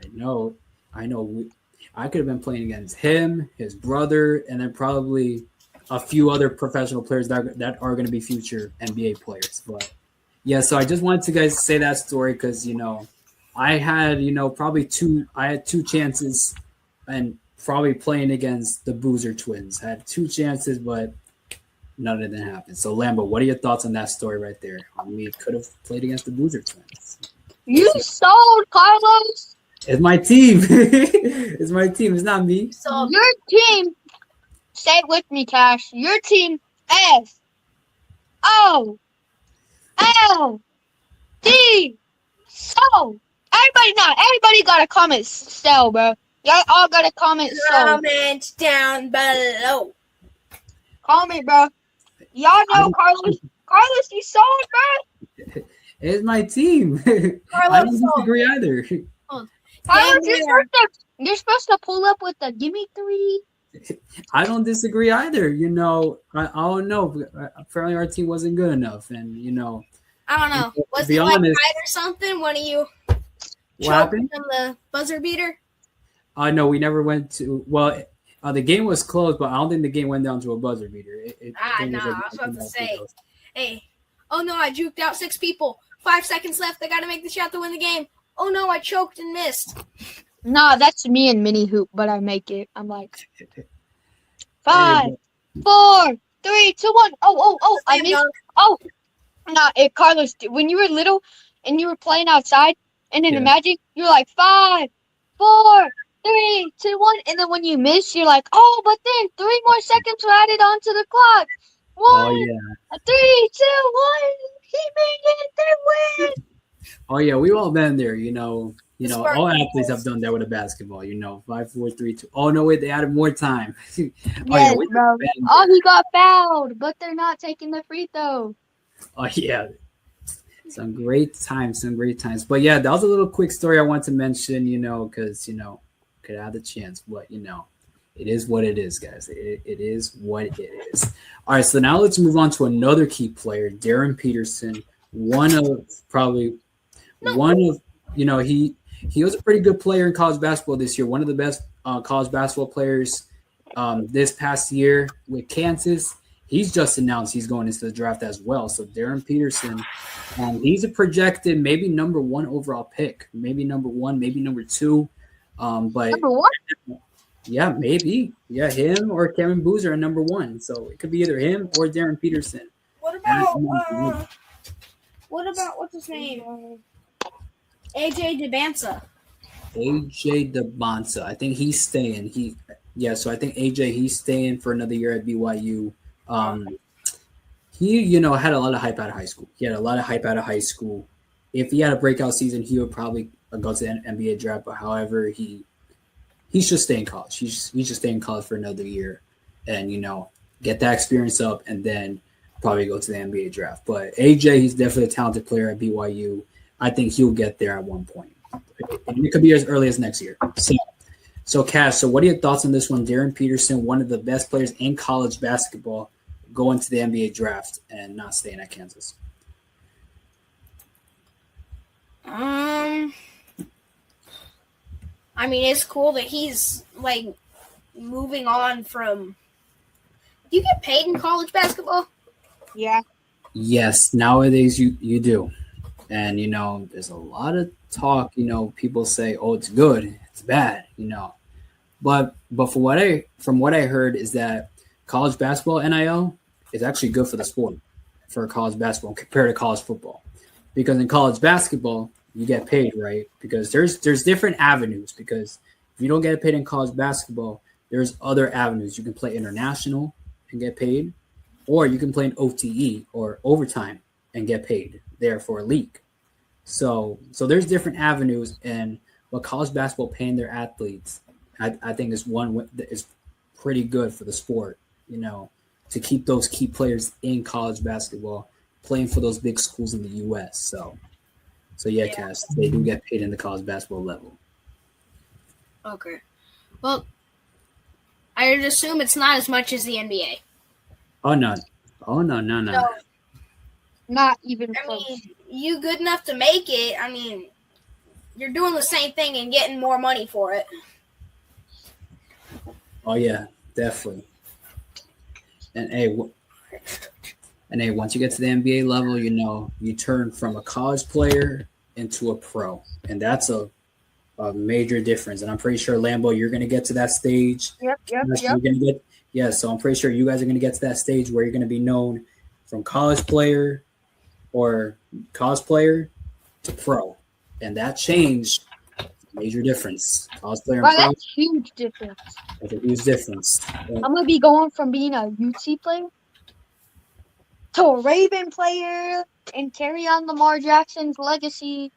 [SPEAKER 1] I know. I could have been playing against him, his brother, and then probably a few other professional players that are going to be future NBA players. But yeah, so I just wanted to guys say that story because I had two chances, and probably playing against the Boozer twins. I had two chances, but none of them happened. So Lambo, what are your thoughts on that story right there? We could have played against the Boozer twins.
[SPEAKER 2] You sold, Carlos.
[SPEAKER 1] It's my team. It's my team. It's not me.
[SPEAKER 2] So your team, say it with me, Cash. Your team SOLD. So everybody got to comment sell, bro. Y'all all got to comment sell.
[SPEAKER 3] Comment down below.
[SPEAKER 2] Comment, bro. Y'all know Carlos. Carlos, you sold, bro.
[SPEAKER 1] It's my team. I don't disagree either.
[SPEAKER 2] Carlos, you're supposed to pull up with the gimme three.
[SPEAKER 1] I don't disagree either. I don't know. Apparently, our team wasn't good enough, and
[SPEAKER 3] I don't know. Was it like tied or something? One of you choked on the buzzer beater?
[SPEAKER 1] No, we never went to. Well, the game was close, but I don't think the game went down to a buzzer beater.
[SPEAKER 3] I was about to say, hey, oh no, I juked out 6 people. 5 seconds left. I got to make the shot to win the game. Oh no, I choked and missed.
[SPEAKER 2] Nah, that's me in mini hoop, but I make it. I'm like 5, 4, 3, 2, 1. Oh! I missed. Oh, nah, Carlos, when you were little and you were playing outside, and then imagine you're like 5, 4, 3, 2, 1, and then when you miss, you're like, oh, but then 3 more seconds were added onto the clock. 1, 3, 2, 1. He made it. They win.
[SPEAKER 1] Oh yeah, we've all been there. All athletes have done that with a basketball. 5, 4, 3, 2. Oh no, wait, they added more time.
[SPEAKER 2] Yes, bro. Oh, he got fouled, but they're not taking the free throw.
[SPEAKER 1] Oh yeah, some great times. But yeah, that was a little quick story I wanted to mention. Because could have the chance, but it is what it is, guys. It is what it is. All right, so now let's move on to another key player, Darryn Peterson. He was a pretty good player in college basketball this year. One of the best college basketball players this past year with Kansas. he's just announced he's going into the draft as well. So Darryn Peterson, he's a projected maybe number 1 overall pick, maybe number 1, maybe number 2. But
[SPEAKER 2] Number 1?
[SPEAKER 1] Yeah, maybe. Yeah, him or Kevin Boozer are number 1. So it could be either him or Darryn Peterson.
[SPEAKER 3] What about what's his name? AJ DeBansa.
[SPEAKER 1] AJ DeBansa. I think he's staying. So I think AJ, he's staying for another year at BYU. He, had a lot of hype out of high school. If he had a breakout season, he would probably go to the NBA draft. But however, he should stay in college. He should stay in college for another year and, get that experience up and then probably go to the NBA draft. But AJ, he's definitely a talented player at BYU. I think he'll get there at one point. And it could be as early as next year. So Cash, what are your thoughts on this one? Darryn Peterson, one of the best players in college basketball, going to the NBA draft and not staying at Kansas.
[SPEAKER 3] It's cool that he's moving on from. Do you get paid in college basketball?
[SPEAKER 2] Yeah.
[SPEAKER 1] Yes, nowadays you do. And there's a lot of talk, people say, oh, it's good, it's bad, But from what I heard is that college basketball NIL is actually good for the sport, for college basketball compared to college football. Because in college basketball, you get paid, right? Because there's different avenues. Because if you don't get paid in college basketball, there's other avenues. You can play international and get paid, or you can play in OTE or overtime and get paid there for a league. So there's different avenues, and what college basketball paying their athletes, I think is one that is pretty good for the sport, to keep those key players in college basketball playing for those big schools in the U.S. So yeah, Cass, they do get paid in the college basketball level.
[SPEAKER 3] Okay. Well, I would assume it's not as much as the NBA.
[SPEAKER 1] Oh, no.
[SPEAKER 3] No.
[SPEAKER 2] Not even close.
[SPEAKER 3] You good enough to make it. You're doing the same thing and getting more money for it.
[SPEAKER 1] Oh, yeah, definitely. And, once you get to the NBA level, you turn from a college player into a pro. And that's a major difference. And I'm pretty sure, Lambo, you're going to get to that stage.
[SPEAKER 2] Yep.
[SPEAKER 1] So I'm pretty sure you guys are going to get to that stage where you're going to be known from college player to pro. And that change, major difference. College player and pro.
[SPEAKER 2] That's a huge difference.
[SPEAKER 1] That's a huge difference.
[SPEAKER 2] I'm going to be going from being a UT player to a Raven player and carry on Lamar Jackson's legacy.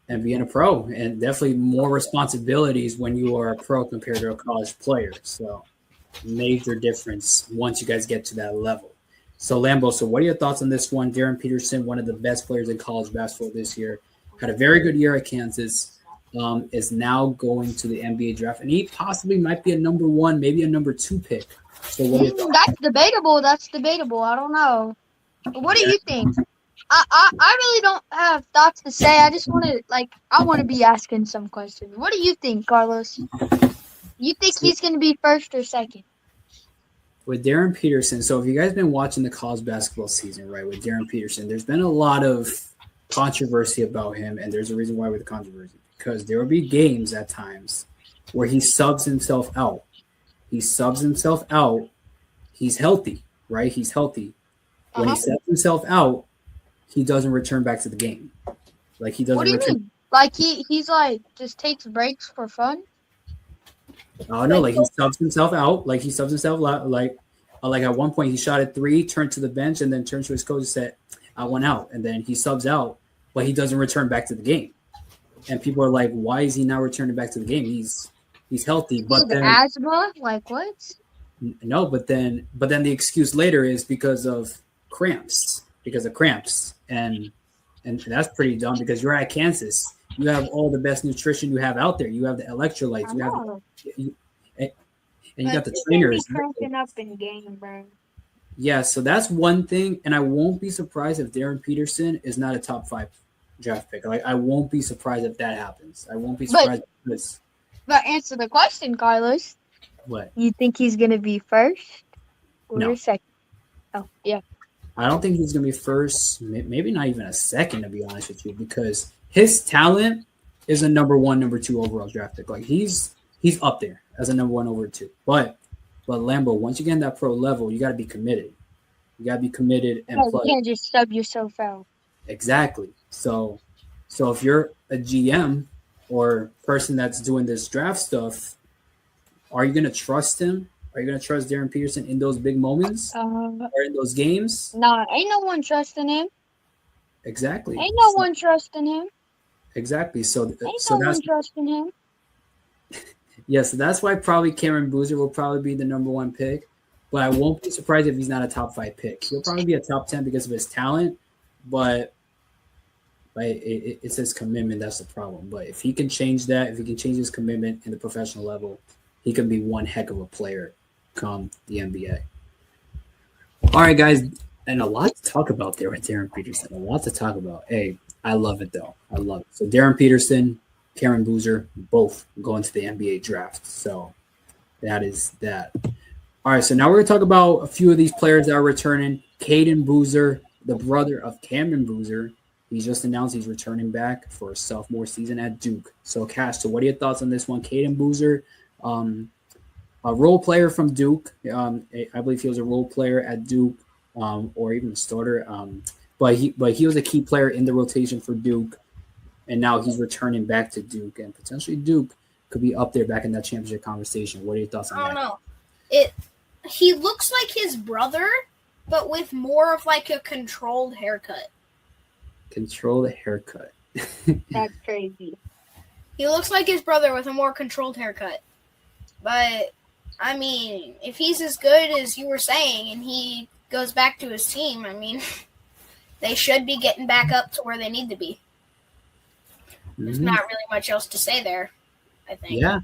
[SPEAKER 1] And being a pro, and definitely more responsibilities when you are a pro compared to a college player. So major difference once you guys get to that level. So Lambo, what are your thoughts on this one? Darryn Peterson, one of the best players in college basketball this year, had a very good year at Kansas, is now going to the NBA draft, and he possibly might be a number 1, maybe a number 2 pick. So what are your thoughts?
[SPEAKER 2] That's debatable. I don't know. But what do you think? I really don't have thoughts to say. I just want to be asking some questions. What do you think, Carlos? You think he's going to be first or second?
[SPEAKER 1] With Darryn Peterson, so if you guys been watching the college basketball season, right, with Darryn Peterson, there's been a lot of controversy about him, and there's a reason why with the controversy. Because there will be games at times where he subs himself out. He's healthy, right? He's healthy. When he subs himself out, he doesn't return back to the game. He doesn't.
[SPEAKER 2] What do you mean? He's just takes breaks for fun?
[SPEAKER 1] Oh no! He subs himself out. He subs himself out. At one point he shot at 3, turned to the bench, and then turned to his coach and said, "I went out." And then he subs out, but he doesn't return back to the game. And people are like, "Why is he not returning back to the game? He's healthy." But then
[SPEAKER 2] asthma, what?
[SPEAKER 1] No, but then the excuse later is because of cramps. And that's pretty dumb because you're at Kansas. You have all the best nutrition you have out there. You have the electrolytes. And you got the trainers.
[SPEAKER 2] Cranking up in game, bro.
[SPEAKER 1] Yeah, so that's one thing. And I won't be surprised if Darryn Peterson is not a top 5 draft pick. I won't be surprised if that happens. I won't be surprised if this.
[SPEAKER 2] But answer the question, Carlos.
[SPEAKER 1] What?
[SPEAKER 2] You think he's going to be first or
[SPEAKER 1] No.
[SPEAKER 2] second? Oh, yeah.
[SPEAKER 1] I don't think he's going to be first, maybe not even a second, to be honest with you, because his talent is a number 1, number 2 overall draft pick. Like he's up there as a number 1 over 2. But Lambo, once you get in that pro level, you got to be committed. You got to be committed and
[SPEAKER 2] No,
[SPEAKER 1] play.
[SPEAKER 2] you can't just sub yourself out.
[SPEAKER 1] Exactly. So if you're a GM or person that's doing this draft stuff, are you going to trust him? Are you going to trust Darryn Peterson in those big moments or in those games?
[SPEAKER 2] Nah, ain't no one trusting him.
[SPEAKER 1] Exactly.
[SPEAKER 2] Ain't no one trusting him.
[SPEAKER 1] Exactly. So
[SPEAKER 2] one trusting him.
[SPEAKER 1] Yeah, so that's why probably Cameron Boozer will probably be the number 1 pick. But I won't be surprised if he's not a top 5 pick. He'll probably be a top 10 because of his talent, but it's his commitment that's the problem. But if he can change that, if he can change his commitment in the professional level, he can be one heck of a player come the NBA. All right, guys, and a lot to talk about there with Darryn Peterson. A lot to talk about. Hey, I love it, though. I love it. So Darryn Peterson, Cameron Boozer, both going to the NBA draft. So that is that. All right, so now we're going to talk about a few of these players that are returning. Caden Boozer, the brother of Cameron Boozer, he just announced he's returning back for a sophomore season at Duke. So, Cash, so what are your thoughts on this one? Caden Boozer, a role player from Duke. I believe he was a role player at Duke or even a starter. But he was a key player in the rotation for Duke, and now he's returning back to Duke, and potentially Duke could be up there back in that championship conversation. What are your thoughts on that?
[SPEAKER 3] I don't know. He looks like his brother, but with more of like a controlled haircut.
[SPEAKER 1] Controlled haircut.
[SPEAKER 2] That's crazy.
[SPEAKER 3] He looks like his brother with a more controlled haircut. But, I mean, if he's as good as you were saying and he goes back to his team, I mean, they should be getting back up to where they need to be. There's not really much else to say there, I think.
[SPEAKER 1] Yeah.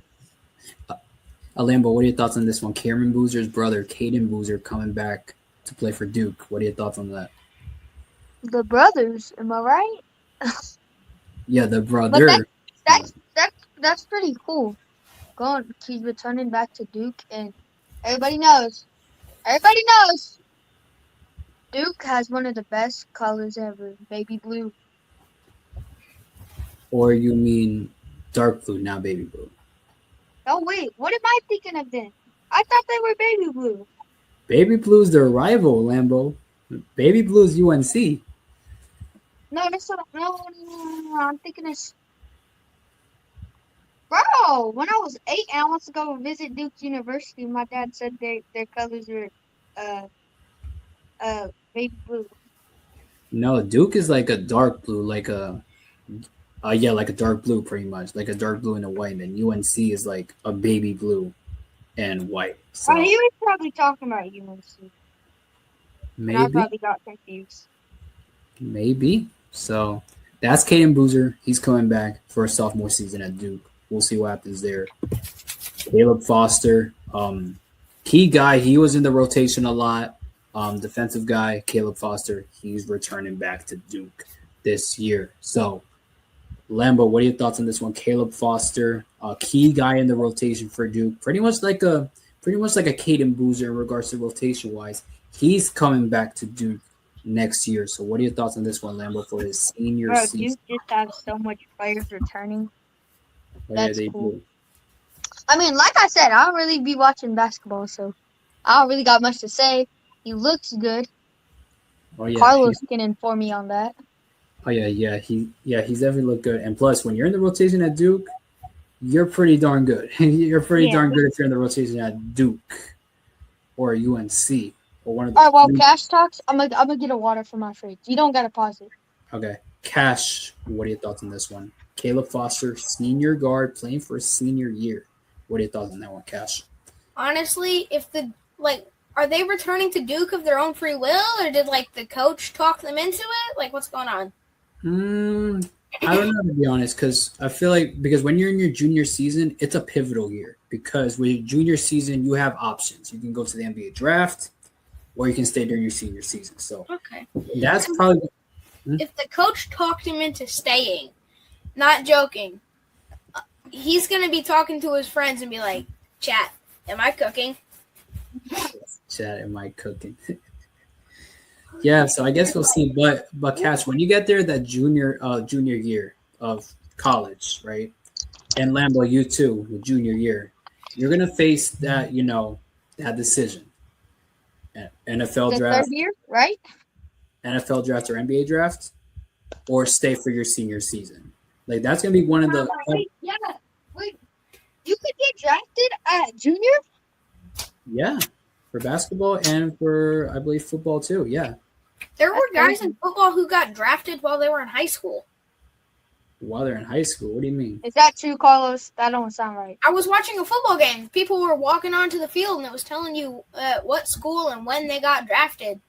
[SPEAKER 1] Lambo, what are your thoughts on this one? Cameron Boozer's brother, Caden Boozer, coming back to play for Duke. What are your thoughts on that?
[SPEAKER 2] The brothers, am I right?
[SPEAKER 1] Yeah, the brother.
[SPEAKER 2] But that's pretty cool. He's returning back to Duke, and everybody knows. Duke has one of the best colors ever, baby blue.
[SPEAKER 1] Or you mean dark blue, not baby blue?
[SPEAKER 2] Oh, wait. What am I thinking of then? I thought they were baby blue.
[SPEAKER 1] Baby blue's their rival, Lambo. Baby blue's UNC.
[SPEAKER 2] No, that's not. No. I'm thinking it's. Bro, when I was 8 and I wanted to go visit Duke University, my dad said their colors were baby blue.
[SPEAKER 1] No, Duke is like a dark blue, like a dark blue, pretty much, like a dark blue and a white. And then UNC is like a baby blue and white. So
[SPEAKER 2] he was probably talking about UNC.
[SPEAKER 1] Maybe.
[SPEAKER 2] And I probably got confused.
[SPEAKER 1] Maybe. So that's Caden Boozer. He's coming back for a sophomore season at Duke. We'll see what happens there. Caleb Foster, key guy. He was in the rotation a lot. Defensive guy, Caleb Foster. He's returning back to Duke this year. So, Lambo, what are your thoughts on this one? Caleb Foster, a key guy in the rotation for Duke. Pretty much like a Caden Boozer in regards to rotation wise. He's coming back to Duke next year. So, what are your thoughts on this one, Lambo, for his senior season?
[SPEAKER 2] Duke just have so much players returning.
[SPEAKER 1] That's
[SPEAKER 2] cool. I mean, like I said, I don't really be watching basketball, so I don't really got much to say. He looks good.
[SPEAKER 1] Oh yeah,
[SPEAKER 2] Carlos can inform me on that.
[SPEAKER 1] Oh yeah. He's definitely looked good. And plus, when you're in the rotation at Duke, you're pretty darn good. You're pretty darn good if you're in the rotation at Duke or UNC or one of the.
[SPEAKER 2] All right, while Cash talks, I'm gonna get a water from my fridge. You don't gotta pause it.
[SPEAKER 1] Okay, Cash, what are your thoughts on this one? Caleb Foster, senior guard, playing for his senior year. What are your thoughts on that one, Cash?
[SPEAKER 3] Honestly, are they returning to Duke of their own free will, or did the coach talk them into it? What's going on?
[SPEAKER 1] I don't know, to be honest, because I feel because when you're in your junior season, it's a pivotal year. Because with your junior season, you have options. You can go to the NBA draft, or you can stay during your senior season. So
[SPEAKER 3] okay,
[SPEAKER 1] that's probably.
[SPEAKER 3] If the coach talked him into staying, not joking, he's gonna be talking to his friends and be like, "Chat, am I cooking?"
[SPEAKER 1] Chat, am I cooking? Yeah, so I guess we'll see. But Cash, when you get there, that junior year of college, right? And Lambo, you too, the junior year, you're gonna face that, that decision. NFL
[SPEAKER 2] The
[SPEAKER 1] draft,
[SPEAKER 2] third year, right?
[SPEAKER 1] NFL draft or NBA draft, or stay for your senior season. Like that's gonna be one of the
[SPEAKER 2] Wait. You could get drafted at junior?
[SPEAKER 1] yeah, for basketball and for I believe football too. Yeah.
[SPEAKER 3] There were guys in football who got drafted while they were in high school.
[SPEAKER 1] While they're in high school, what do you mean?
[SPEAKER 2] Is that true, Carlos? That don't sound right.
[SPEAKER 3] I was watching a football game. People were walking onto the field, and it was telling you what school and when they got drafted.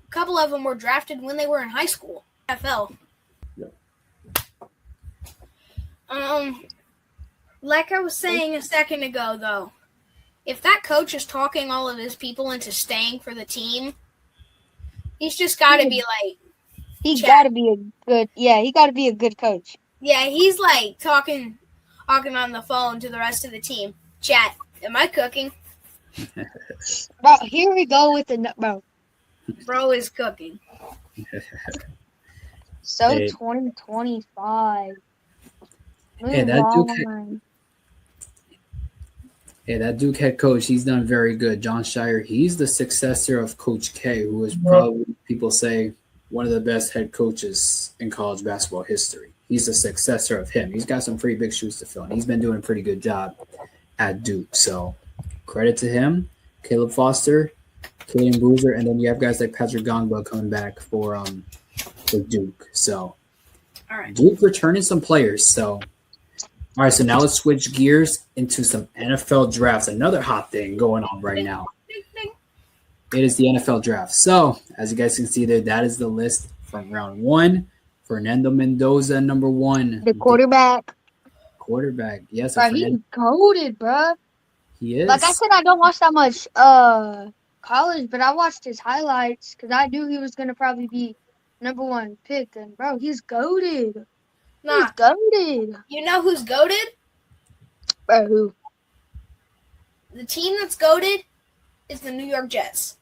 [SPEAKER 3] A couple of them were drafted when they were in high school. NFL.
[SPEAKER 1] Yeah.
[SPEAKER 3] Like I was saying a second ago, though, if that coach is talking all of his people into staying for the team, he's just got to be like,
[SPEAKER 2] he got to be he got to be a good coach.
[SPEAKER 3] Yeah, he's like talking on the phone to the rest of the team. Chat, am I cooking?
[SPEAKER 2] Bro, here we go with the bro.
[SPEAKER 3] Bro is cooking.
[SPEAKER 2] So
[SPEAKER 1] Hey.
[SPEAKER 2] 2025.
[SPEAKER 1] Hey, that Duke head coach, he's done very good. John Shire, he's the successor of Coach K, who is probably, people say, one of the best head coaches in college basketball history. He's the successor of him. He's got some pretty big shoes to fill, and he's been doing a pretty good job at Duke. So credit to him, Caleb Foster, Killian Boozer, and then you have guys like Patrick Gongba coming back for Duke. So
[SPEAKER 3] All right.
[SPEAKER 1] Duke returning some players. So all right, so now let's switch gears into some NFL drafts. Another hot thing going on right now. It is the NFL draft. So, as you guys can see there, that is the list from round 1. Fernando Mendoza, number 1.
[SPEAKER 2] The quarterback.
[SPEAKER 1] Quarterback. Yes,
[SPEAKER 2] Bro, he's goated, bro.
[SPEAKER 1] he is.
[SPEAKER 2] Like I said, I don't watch that much college, but I watched his highlights because I knew he was going to probably be number 1 pick. And, bro, he's goated.
[SPEAKER 3] Nah,
[SPEAKER 2] He's goated.
[SPEAKER 3] you know who's goated?
[SPEAKER 2] Bro, who?
[SPEAKER 3] The team that's goated is the New York Jets.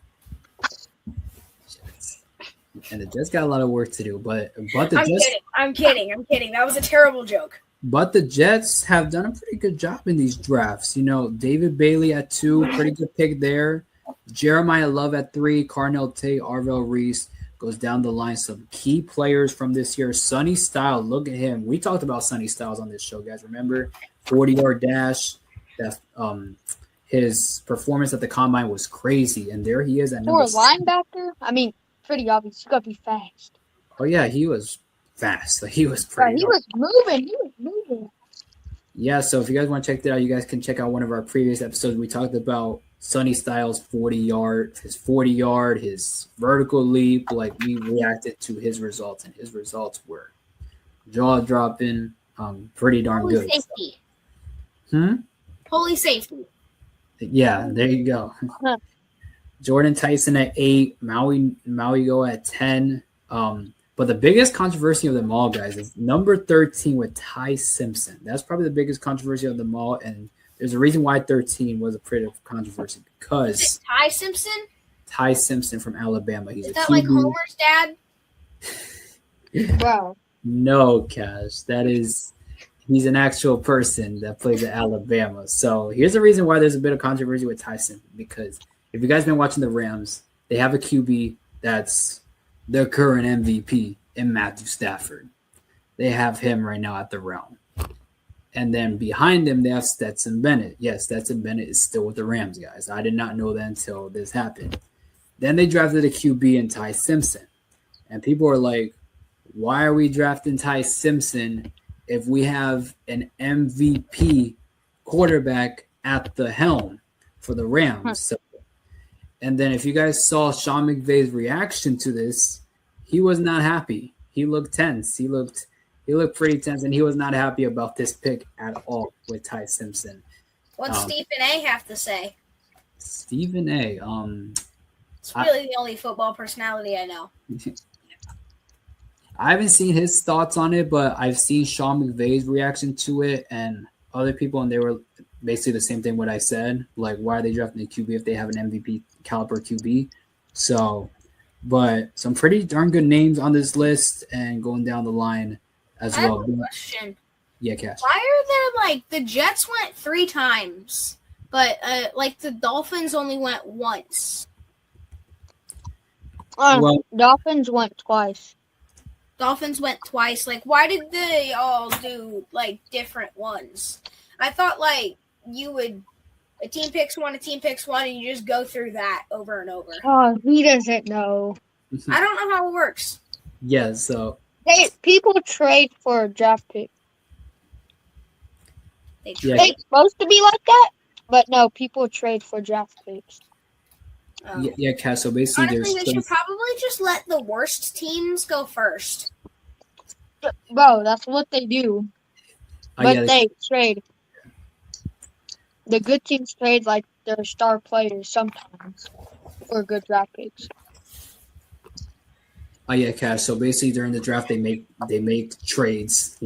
[SPEAKER 1] And the Jets got a lot of work to do, but the Jets,
[SPEAKER 3] I'm kidding. That was a terrible joke.
[SPEAKER 1] but the Jets have done a pretty good job in these drafts. David Bailey at 2, pretty good pick there. Jeremiah Love at 3, Carnell Tate, Arvell Reese goes down the line. Some key players from this year. Sonny Styles, look at him. We talked about Sonny Styles on this show, guys. Remember, 40-yard dash. That his performance at the combine was crazy, and there he is at
[SPEAKER 2] For
[SPEAKER 1] number
[SPEAKER 2] a
[SPEAKER 1] 6.
[SPEAKER 2] linebacker, I mean, pretty obvious. You got to be fast.
[SPEAKER 1] Oh yeah, he was fast. Like, he was
[SPEAKER 2] Bro,
[SPEAKER 1] pretty.
[SPEAKER 2] he was moving.
[SPEAKER 1] Yeah, so if you guys want to check that out, you guys can check out one of our previous episodes. We talked about Sonny Styles' 40-yard, his vertical leap. Like, we reacted to his results, and his results were jaw-dropping, pretty darn
[SPEAKER 3] Holy
[SPEAKER 1] good.
[SPEAKER 3] safety.
[SPEAKER 1] So,
[SPEAKER 3] Holy safety.
[SPEAKER 1] yeah, there you go. Jordan Tyson at 8, Maui go at 10. But the biggest controversy of them all, guys, is number 13 with Ty Simpson. That's probably the biggest controversy of them all, and there's a reason why 13 was a pretty controversy, because
[SPEAKER 3] Ty Simpson?
[SPEAKER 1] Ty Simpson from Alabama. He's
[SPEAKER 3] Is
[SPEAKER 1] a
[SPEAKER 3] that
[SPEAKER 1] QB.
[SPEAKER 3] like Homer's dad?
[SPEAKER 2] Bro.
[SPEAKER 1] No, Cash. He's an actual person that plays at Alabama. So here's the reason why there's a bit of controversy with Tyson, because if you guys been watching the Rams, they have a QB that's their current MVP in Matthew Stafford. They have him right now at the realm. And then behind him, they have Stetson Bennett. Yes, Stetson Bennett is still with the Rams, guys. I did not know that until this happened. Then they drafted a QB in Ty Simpson. And people are like, why are we drafting Ty Simpson if we have an MVP quarterback at the helm for the Rams? So, and then if you guys saw Sean McVay's reaction to this, he was not happy. He looked tense. He looked pretty tense, and he was not happy about this pick at all with Ty Simpson.
[SPEAKER 3] What's Stephen A have to say?
[SPEAKER 1] Stephen A.
[SPEAKER 3] It's really the only football personality I know.
[SPEAKER 1] I haven't seen his thoughts on it, but I've seen Sean McVay's reaction to it and other people, and they were basically the same thing what I said. Like, why are they drafting a QB if they have an MVP caliber QB? So But some pretty darn good names on this list and going down the line as well.
[SPEAKER 3] I have a question.
[SPEAKER 1] Yeah, Cash.
[SPEAKER 3] Why are there the Jets went 3 times, but the Dolphins only went once?
[SPEAKER 2] Dolphins went twice.
[SPEAKER 3] Dolphins went twice. Why did they all do different ones? I thought you would a team picks one, and you just go through that over and over.
[SPEAKER 2] Oh, he doesn't know.
[SPEAKER 3] I don't know how it works.
[SPEAKER 1] Yeah, so
[SPEAKER 2] people trade for a draft pick. It's supposed to be like that, but no, people trade for draft picks.
[SPEAKER 1] Yeah, Cass. So basically,
[SPEAKER 3] honestly, they should probably just let the worst teams go first.
[SPEAKER 2] Bro, that's what they do. But they trade. The good teams trade their star players sometimes for good draft picks.
[SPEAKER 1] Oh yeah, Cash. So basically, during the draft, they make trades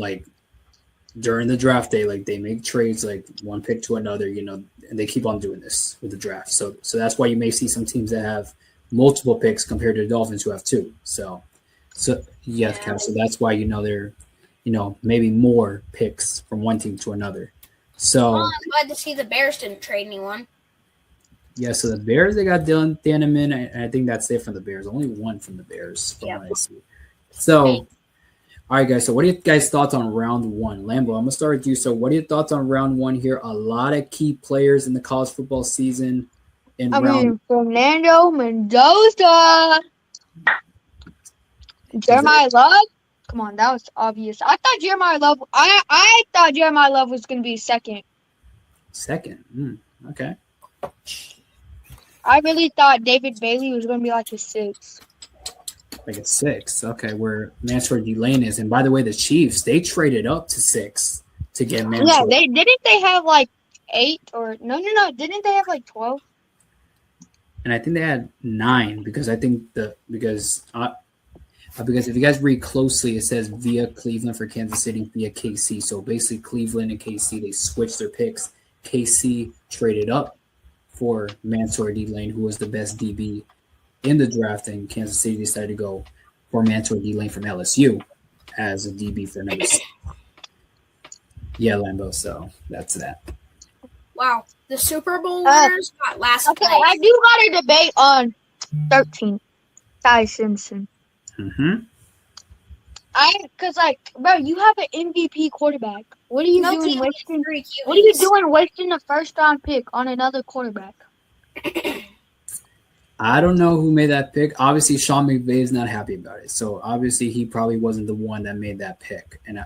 [SPEAKER 1] during the draft day, they make trades one pick to another, and they keep on doing this with the draft. So that's why you may see some teams that have multiple picks compared to the Dolphins who have 2. So yeah, Cash. So that's why they're maybe more picks from one team to another. So
[SPEAKER 3] I'm glad to see the Bears didn't trade anyone.
[SPEAKER 1] Yeah, so the Bears, they got Dylan Thieneman, and I think that's it from the Bears. Only one from the Bears, from what I see. So, all right, guys. So, what are you guys' thoughts on round 1? Lambo, I'm gonna start with you. So, what are your thoughts on round 1 here? A lot of key players in the college football season.
[SPEAKER 2] Fernando Mendoza, Jeremiah Love. Come on, that was obvious. I thought Jeremiah Love. I thought Jeremiah Love was gonna be second.
[SPEAKER 1] Second, okay.
[SPEAKER 2] I really thought David Bailey was going to be a 6.
[SPEAKER 1] Like a 6, okay, where Mansour Delane is. And by the way, the Chiefs, they traded up to 6 to get Mansour.
[SPEAKER 2] Yeah, didn't they have 8 or no, didn't they have 12?
[SPEAKER 1] And I think they had 9 because I think because if you guys read closely, it says via Cleveland for Kansas City via KC. So basically Cleveland and KC, they switched their picks. KC traded up for Mansour Delane, who was the best DB in the draft, and Kansas City decided to go for Mansour Delane from LSU as a DB for number 6. Yeah, Lambo, so that's that.
[SPEAKER 3] Wow, the Super Bowl winners got last place.
[SPEAKER 2] I do got a debate on 13, Ty Simpson. Because bro, you have an MVP quarterback. What are you doing wasting? What are you doing wasting a first-round pick on another quarterback?
[SPEAKER 1] I don't know who made that pick. Obviously, Sean McVay is not happy about it. So obviously, he probably wasn't the one that made that pick. And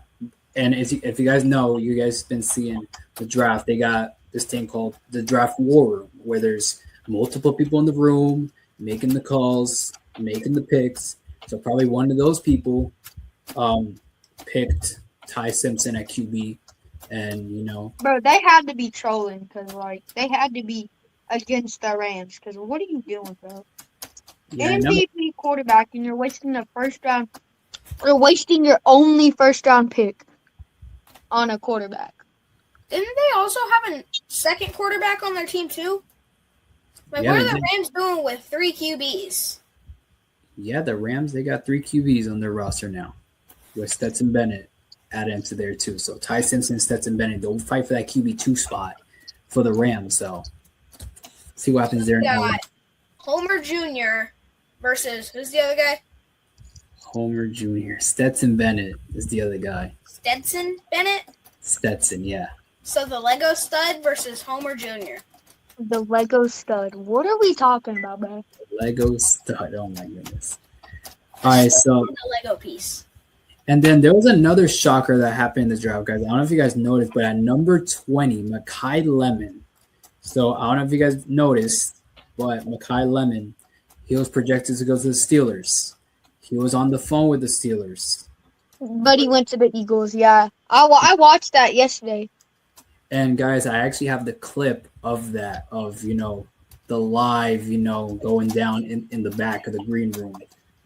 [SPEAKER 1] if you guys know, you guys have been seeing the draft. They got this thing called the draft war room, where there's multiple people in the room making the calls, making the picks. So probably one of those people picked Ty Simpson at QB, and
[SPEAKER 2] bro, they had to be trolling because they had to be against the Rams. Because what are you doing, bro? Yeah, MVP quarterback, and you're wasting a first round. You're wasting your only first round pick on a quarterback.
[SPEAKER 3] Didn't they also have a second quarterback on their team too? What are the Rams doing with 3 QBs?
[SPEAKER 1] Yeah, the Rams, they got 3 QBs on their roster now, with Stetson Bennett added into there too. So Ty Simpson, Stetson Bennett, they'll fight for that QB2 spot for the Rams. So see what happens there.
[SPEAKER 3] Homer Jr. versus who's the other guy?
[SPEAKER 1] Homer Jr. Stetson Bennett is the other guy.
[SPEAKER 3] Stetson Bennett?
[SPEAKER 1] Stetson, yeah.
[SPEAKER 3] So the Lego stud versus Homer Jr.
[SPEAKER 2] The Lego stud. What are we talking about, man?
[SPEAKER 1] Lego stud. Oh my goodness. All right, so
[SPEAKER 3] the Lego piece.
[SPEAKER 1] And then there was another shocker that happened in the draft, guys. I don't know if you guys noticed, but at number 20, Mekhi Lemon. So I don't know if you guys noticed, but Mekhi Lemon, he was projected to go to the Steelers. He was on the phone with the Steelers.
[SPEAKER 2] But he went to the Eagles, yeah. I watched that yesterday.
[SPEAKER 1] And guys, I actually have the clip of that, of, the live, going down in the back of the green room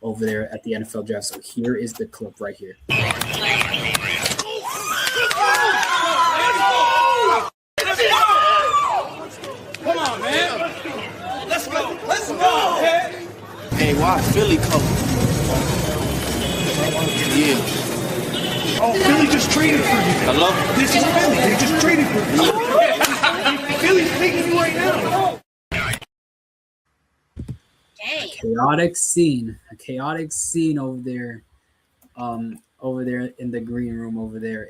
[SPEAKER 1] over there at the NFL draft. So here is the clip right here.
[SPEAKER 4] Come on, man. Let's go. Let's go. Hey, why Philly Hello?
[SPEAKER 5] This is Philly. They just traded for me. Philly's taking you right now.
[SPEAKER 3] Dang.
[SPEAKER 1] A chaotic scene over there in the green room over there.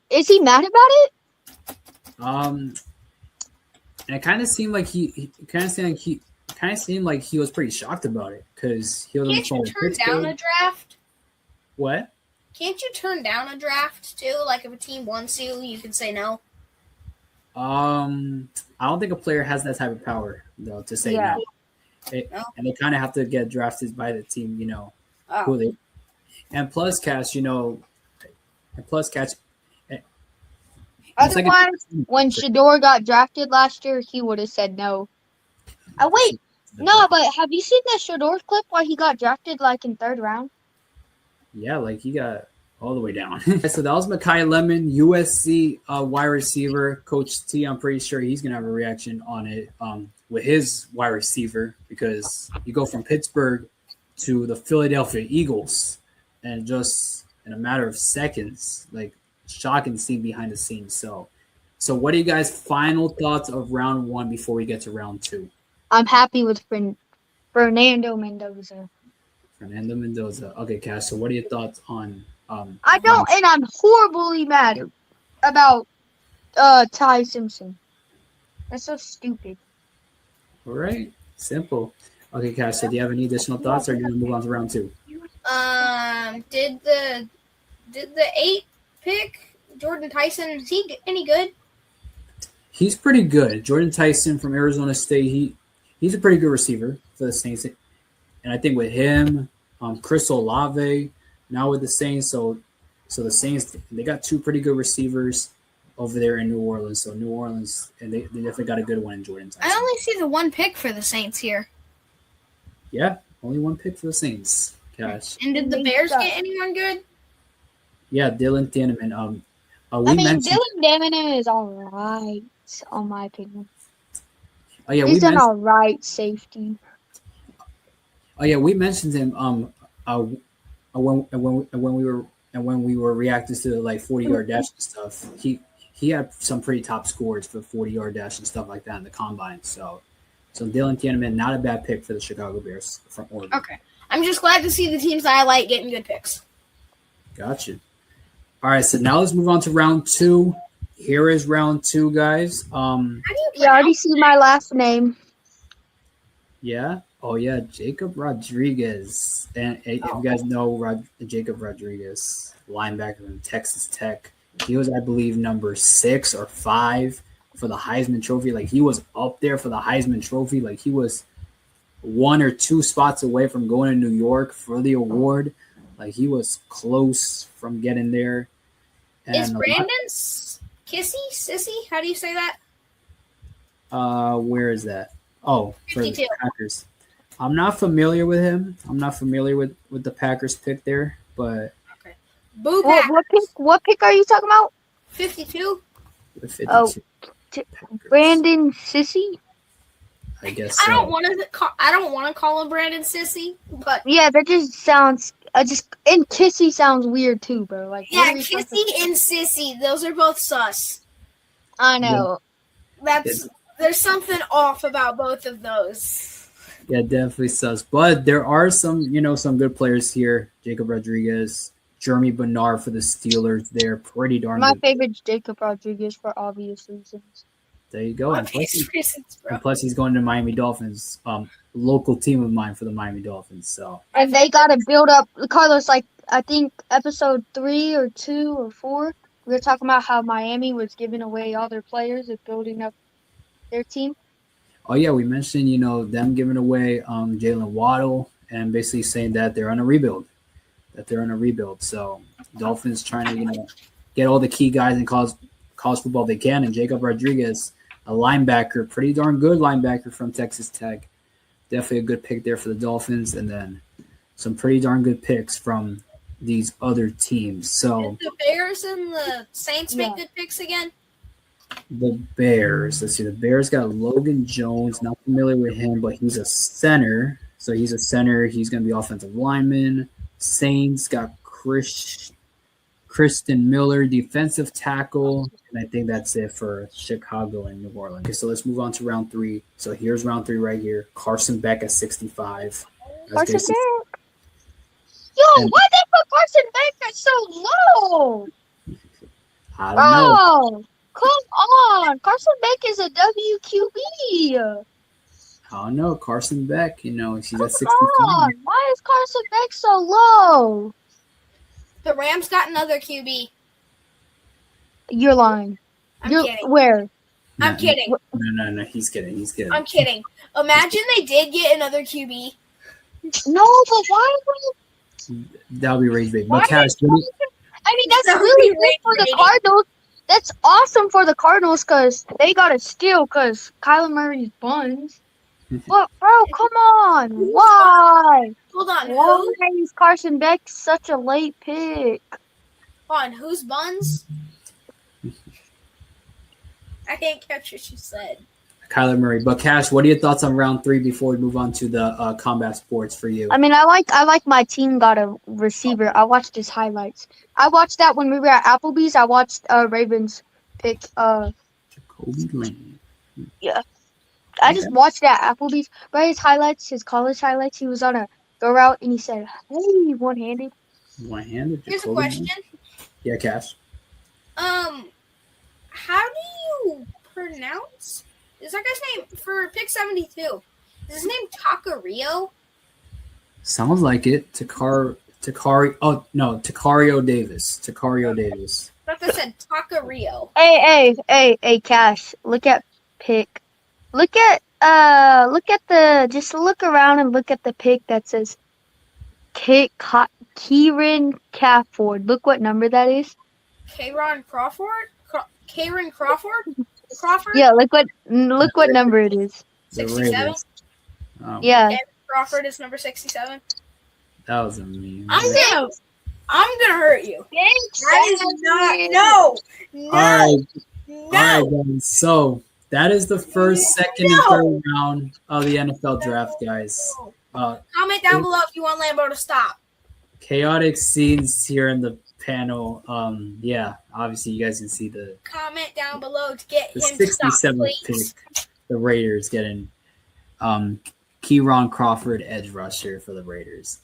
[SPEAKER 2] Is he mad about it?
[SPEAKER 1] And it kind of seemed like he was pretty shocked about it because he was on the
[SPEAKER 3] Can't
[SPEAKER 1] phone
[SPEAKER 3] you
[SPEAKER 1] with
[SPEAKER 3] turn
[SPEAKER 1] Pittsburgh.
[SPEAKER 3] down a draft?
[SPEAKER 1] What?
[SPEAKER 3] Can't you turn down a draft too? Like if a team wants you can say no.
[SPEAKER 1] I don't think a player has that type of power though to say
[SPEAKER 2] Yeah.
[SPEAKER 1] no.
[SPEAKER 3] No?
[SPEAKER 1] And they kind of have to get drafted by the team, you know.
[SPEAKER 3] Oh.
[SPEAKER 1] Who they and plus Cash, you know, and plus Cash.
[SPEAKER 2] Otherwise, when Shador got drafted last year, he would have said no. Wait, no, but have you seen the Shador clip where he got drafted like in 3rd round?
[SPEAKER 1] Yeah, like he got all the way down. So that was Mekhi Lemon, USC wide receiver. Coach T, I'm pretty sure he's gonna have a reaction on it with his wide receiver because you go from Pittsburgh to the Philadelphia Eagles and just in a matter of seconds, like shocking scene behind the scenes. So what are you guys' final thoughts of round 1 before we get to round 2?
[SPEAKER 2] I'm happy with Fernando Mendoza.
[SPEAKER 1] Fernando Mendoza. Okay, Cash. So what are your thoughts on?
[SPEAKER 2] And I'm horribly mad about Ty Simpson. That's so stupid.
[SPEAKER 1] All right, simple. Okay, Cash. So do you have any additional thoughts, or are you going to move on to round 2?
[SPEAKER 3] Did the 8 pick Jordan Tyson? Is he any good?
[SPEAKER 1] He's pretty good. Jordan Tyson from Arizona State. He's a pretty good receiver for the Saints, and I think with him, Chris Olave now with the Saints. So the Saints, they got 2 pretty good receivers over there in New Orleans. So New Orleans, and they definitely got a good one in Jordan Tyson.
[SPEAKER 3] I only see the 1 pick for the Saints here.
[SPEAKER 1] Yeah, only 1 pick for the Saints. Cash.
[SPEAKER 3] And did the Bears get anyone good?
[SPEAKER 1] Yeah, Dylan Thieneman.
[SPEAKER 2] Dylan Damon is all right, on my opinion.
[SPEAKER 1] Oh yeah,
[SPEAKER 2] he's an all right safety.
[SPEAKER 1] Oh yeah, we mentioned him when we were reacting to the like 40-yard dash and stuff. He had some pretty top scores for 40-yard dash and stuff like that in the combine. So Dylan Thieneman, not a bad pick for the Chicago Bears from Oregon.
[SPEAKER 3] Okay, I'm just glad to see the teams that I like getting good picks.
[SPEAKER 1] Gotcha. All right, so now let's move on to round 2. Here is round 2, guys.
[SPEAKER 2] You already see my last name.
[SPEAKER 1] Yeah. Oh yeah, Jacob Rodriguez. And if you guys know Jacob Rodriguez, linebacker from Texas Tech, he was, I believe, number 6 or 5 for the Heisman Trophy. Like he was up there for the Heisman Trophy. Like he was 1 or 2 spots away from going to New York for the award. Like he was close from getting there. And
[SPEAKER 3] is Brandon Sissy? How do you say that?
[SPEAKER 1] Where is that? Oh, for
[SPEAKER 3] 52.
[SPEAKER 1] the Packers. I'm not familiar with him. I'm not familiar with the Packers pick there, but
[SPEAKER 3] okay. Boo Packers.
[SPEAKER 2] What pick are you talking about?
[SPEAKER 3] 52.
[SPEAKER 1] 52.
[SPEAKER 2] Oh, Brandon Sissy.
[SPEAKER 1] I guess
[SPEAKER 3] I
[SPEAKER 1] so.
[SPEAKER 3] don't want to call him Brandon Sissy, but
[SPEAKER 2] yeah, that just sounds. And Kissy sounds weird too, bro. Like
[SPEAKER 3] yeah, Kissy and Sissy, those are both sus.
[SPEAKER 2] I know.
[SPEAKER 3] There's something off about both of those.
[SPEAKER 1] Yeah, definitely sus. But there are some good players here. Jacob Rodriguez, Jeremy Bernard for the Steelers. They're pretty darn
[SPEAKER 2] My
[SPEAKER 1] good.
[SPEAKER 2] favorite's Jacob Rodriguez for obvious reasons.
[SPEAKER 1] There you go. And
[SPEAKER 3] Reasons,
[SPEAKER 1] plus he's going to Miami Dolphins, local team of mine for the Miami Dolphins. So
[SPEAKER 2] and they got to build up. Carlos, like I think episode 3 or 2 or 4, we were talking about how Miami was giving away all their players and building up their team.
[SPEAKER 1] oh yeah, we mentioned them giving away Jalen Waddle and basically saying that they're on a rebuild. So Dolphins trying to get all the key guys in college football they can, and Jacob Rodriguez, a linebacker, pretty darn good linebacker from Texas Tech. Definitely a good pick there for the Dolphins, and then some pretty darn good picks from these other teams. So
[SPEAKER 3] did the Bears and the Saints make good picks again?
[SPEAKER 1] The Bears. Let's see. The Bears got Logan Jones. Not familiar with him, but he's a center. So he's a center. He's going to be offensive lineman. Saints got Christian Kristen Miller, defensive tackle. And I think that's it for Chicago and New Orleans. Okay, so let's move on to round 3. So here's round 3 right here. Carson Beck at 65.
[SPEAKER 2] Carson Beck. Yo, why they put Carson Beck at so low?
[SPEAKER 1] I don't know.
[SPEAKER 2] Come on. Carson Beck is a WQB.
[SPEAKER 1] I don't know. Carson Beck, she's at 65.
[SPEAKER 2] On. Why is Carson Beck so low?
[SPEAKER 3] The Rams got another QB.
[SPEAKER 2] You're lying.
[SPEAKER 3] I'm kidding.
[SPEAKER 2] Where?
[SPEAKER 3] I'm kidding.
[SPEAKER 1] No. He's kidding.
[SPEAKER 3] I'm kidding. Imagine they did get another QB.
[SPEAKER 2] No, but why would
[SPEAKER 1] That'll be rage bait. But Cash,
[SPEAKER 2] I mean, that's really good for the Cardinals. That's awesome for the Cardinals because they got a steal because Kyler Murray's buns. But, bro, come on. Why?
[SPEAKER 3] Hold on.
[SPEAKER 2] Why is Carson Beck such a late pick?
[SPEAKER 3] Hold on. Whose buns? I can't catch what you said.
[SPEAKER 1] Kyler Murray. But Cash, what are your thoughts on round 3 before we move on to the combat sports for you?
[SPEAKER 2] I mean, I like my team got a receiver. I watched his highlights. I watched that when we were at Applebee's. I watched Ravens pick
[SPEAKER 1] Jacoby Lane.
[SPEAKER 2] Yeah. I just watched that Applebee's. Right, his highlights, his college highlights. He was on a go route and he said, "Hey, one-handed."
[SPEAKER 1] One-handed.
[SPEAKER 3] Here's a question.
[SPEAKER 1] Yeah, Cash.
[SPEAKER 3] How do you pronounce? Is that guy's name for pick 72? Is his name Rio?
[SPEAKER 1] Sounds like it. Takario Davis. Takario Davis.
[SPEAKER 3] I thought they said Rio.
[SPEAKER 2] Hey, Cash. Look at pick. Look at just look around and look at the pick that says Kieran Crawford. Look what number that is.
[SPEAKER 3] Kieran Crawford? Kieran Crawford? Crawford?
[SPEAKER 2] Yeah, look what number it is.
[SPEAKER 3] 67?
[SPEAKER 1] Oh.
[SPEAKER 2] Yeah.
[SPEAKER 3] Kieran Crawford is number 67.
[SPEAKER 1] That was a meme.
[SPEAKER 3] I'm gonna hurt you.
[SPEAKER 2] Thanks.
[SPEAKER 3] That is not
[SPEAKER 1] All right, guys. So that is the first, second, and third round of the NFL draft, guys.
[SPEAKER 3] Comment down below if you want Lambo to stop.
[SPEAKER 1] Chaotic scenes here in the panel. Yeah, obviously you guys can see the
[SPEAKER 3] Comment down below to get
[SPEAKER 1] the
[SPEAKER 3] him to stop,
[SPEAKER 1] 67th
[SPEAKER 3] please.
[SPEAKER 1] pick. The Raiders getting Kieran Crawford, edge rusher for the Raiders.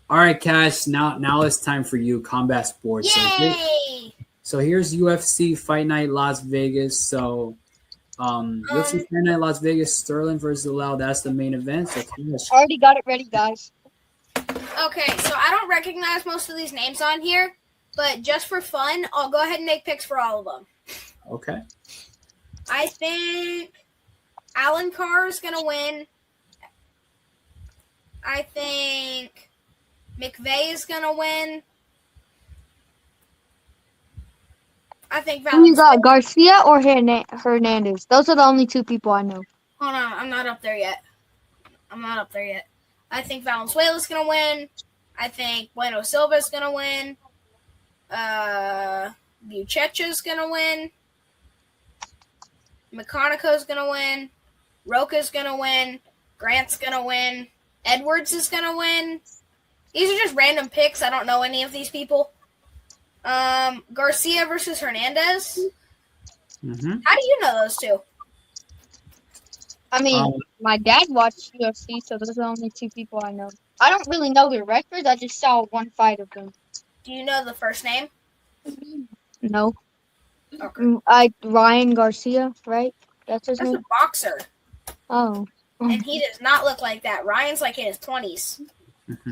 [SPEAKER 1] All right, Cash. Now it's time for you, combat sports.
[SPEAKER 3] Yay!
[SPEAKER 1] So here's UFC Fight Night Las Vegas. So UFC Fight Night Las Vegas, Sterling versus Lau. That's the main event. So Cash.
[SPEAKER 2] Already got it ready, guys.
[SPEAKER 3] Okay, so I don't recognize most of these names on here, but just for fun, I'll go ahead and make picks for all of them.
[SPEAKER 1] Okay.
[SPEAKER 3] I think Alan Carr is going to win. I think McVay is going to win. I think
[SPEAKER 2] Who you got, Garcia or Hernandez? Those are the only two people I know.
[SPEAKER 3] Hold on, I'm not up there yet. I think Valenzuela's going to win. I think Bueno Silva's going to win. Buchecha's going to win. McConaughey's going to win. Roca's going to win. Grant's going to win. Edwards is going to win. These are just random picks. I don't know any of these people. Garcia versus Hernandez.
[SPEAKER 1] Mm-hmm.
[SPEAKER 3] How do you know those two?
[SPEAKER 2] I mean, my dad watched UFC, so those are the only two people I know. I don't really know their records. I just saw one fight of them.
[SPEAKER 3] Do you know the first name?
[SPEAKER 2] No.
[SPEAKER 3] Okay.
[SPEAKER 2] Ryan Garcia, right? That's his
[SPEAKER 3] That's
[SPEAKER 2] name?
[SPEAKER 3] a boxer.
[SPEAKER 2] Oh.
[SPEAKER 3] And he does not look like that. Ryan's like in his 20s.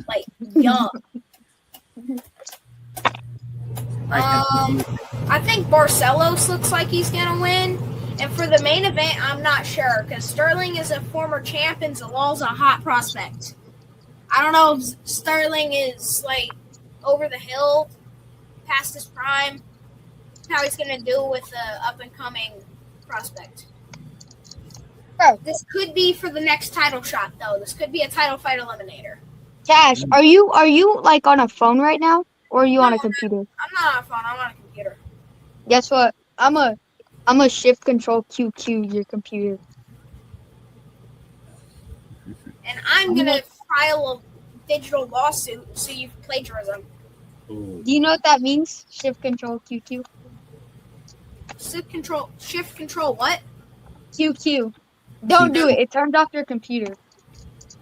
[SPEAKER 3] Like, young. I think Barcelos looks like he's going to win. And for the main event, I'm not sure because Sterling is a former champ and Zalal's a hot prospect. I don't know if Sterling is, like, over the hill, past his prime, how he's going to do with the up-and-coming prospect.
[SPEAKER 2] Bro.
[SPEAKER 3] This could be for the next title shot, though. This could be a title fight eliminator.
[SPEAKER 2] Cash, are you like on a phone right now, or are you on a computer?
[SPEAKER 3] I'm not on a phone. I'm on a computer.
[SPEAKER 2] Guess what? I'm a shift control QQ your computer.
[SPEAKER 3] And I'm gonna file a digital lawsuit so you plagiarism.
[SPEAKER 1] Ooh.
[SPEAKER 2] Do you know what that means? Shift control QQ.
[SPEAKER 3] Shift control what?
[SPEAKER 2] QQ. Don't do it. It turns off your computer.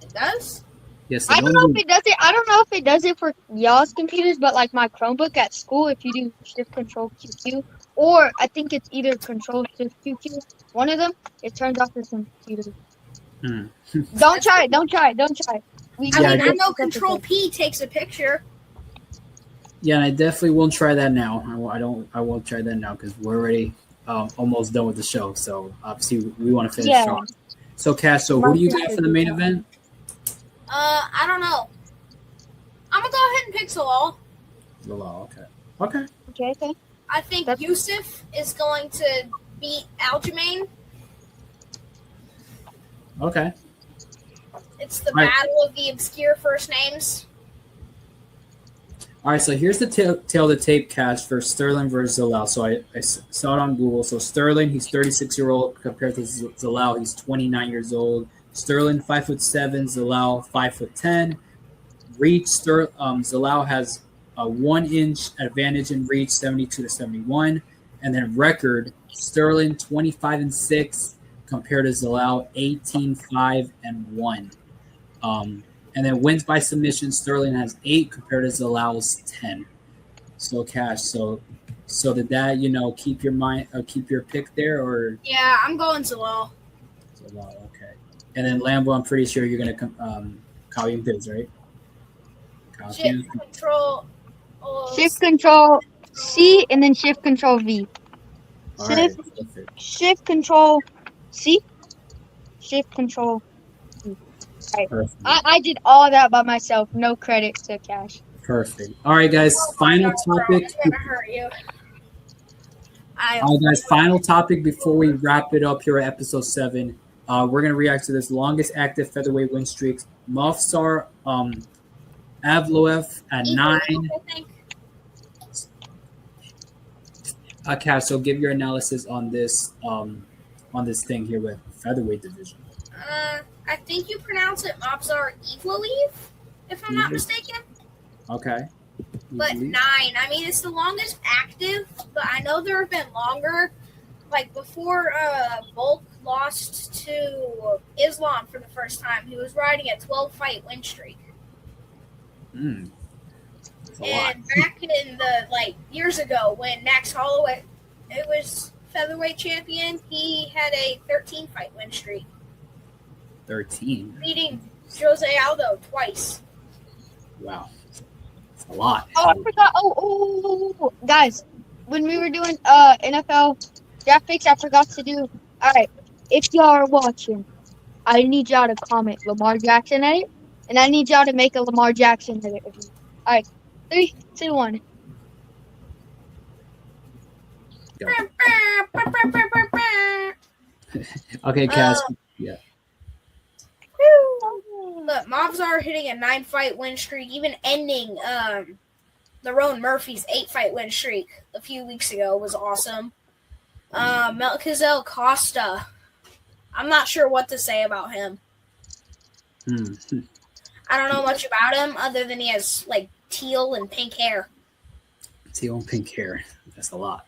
[SPEAKER 3] It does?
[SPEAKER 1] Yes,
[SPEAKER 2] I don't know if it does it. I don't know if it does it for y'all's computers, but like my Chromebook at school, if you do Shift Control QQ, or I think it's either Control Shift QQ, one of them, it turns off your computer. Don't try it. Don't try it. Don't try it.
[SPEAKER 3] I know Control P takes a picture.
[SPEAKER 1] Yeah, and I definitely won't try that now. I won't try that now because we're already almost done with the show. So obviously we want to finish strong. So Cash, who do you got for the main event?
[SPEAKER 3] I don't know. I'm gonna go ahead and pick Zalal.
[SPEAKER 1] Zalal, okay.
[SPEAKER 2] Okay.
[SPEAKER 3] I think Yusuf is going to beat Aljamain.
[SPEAKER 1] Okay.
[SPEAKER 3] It's the battle of the obscure first names.
[SPEAKER 1] All right, so here's the tail of the tape, Cash, for Sterling versus Zalal. So I saw it on Google. So Sterling, he's 36-year-old compared to Zalal, he's 29 years old. Sterling 5'7", Zalal 5'10". Reach, Zalal has a 1-inch advantage in reach, 72-71, and then record, Sterling 25-6 compared to Zalal 18-5-1. And then wins by submission, Sterling has 8 compared to Zalal's 10. So Cash, so did that keep your pick there or?
[SPEAKER 3] Yeah, I'm going Zalal.
[SPEAKER 1] Zalal, okay. And then Lambo, I'm pretty sure you're gonna copy and paste, right?
[SPEAKER 3] Shift control.
[SPEAKER 2] Shift control C and then shift control V. Shift control C. Shift control V. Right. I did all that by myself. No credit to Cash.
[SPEAKER 1] Perfect. All right, guys. Final topic.
[SPEAKER 3] I'm gonna hurt you.
[SPEAKER 1] All right, guys. Final topic before we wrap it up here at episode 7. We're gonna react to this longest active featherweight win streaks. Movsar Evloev at 9. Cash, so give your analysis on this thing here with featherweight division.
[SPEAKER 3] I think you pronounce it Movsar Evloev, if I'm not mistaken.
[SPEAKER 1] Okay.
[SPEAKER 3] But 9. I mean, it's the longest active, but I know there have been longer. Like before Volk lost to Islam for the first time, he was riding a 12-fight win streak.
[SPEAKER 1] And
[SPEAKER 3] back in the years ago when Max Holloway was featherweight champion, he had a 13-fight win streak.
[SPEAKER 1] 13.
[SPEAKER 3] Beating Jose Aldo twice.
[SPEAKER 1] Wow. That's a lot.
[SPEAKER 2] Oh, I forgot. Oh, guys. When we were doing NFL draft picks, I forgot to do. All right. If y'all are watching, I need y'all to comment Lamar Jackson edit, and I need y'all to make a Lamar Jackson edit of you. All right. 3, 2, 1.
[SPEAKER 1] Go. Okay, Cass. Yeah.
[SPEAKER 3] Look, Movsar hitting a 9-fight win streak, even ending Lerone Murphy's 8-fight win streak a few weeks ago was awesome. Melquizael Costa, I'm not sure what to say about him. I don't know much about him other than he has teal and pink hair.
[SPEAKER 1] Teal and pink hair. That's a lot.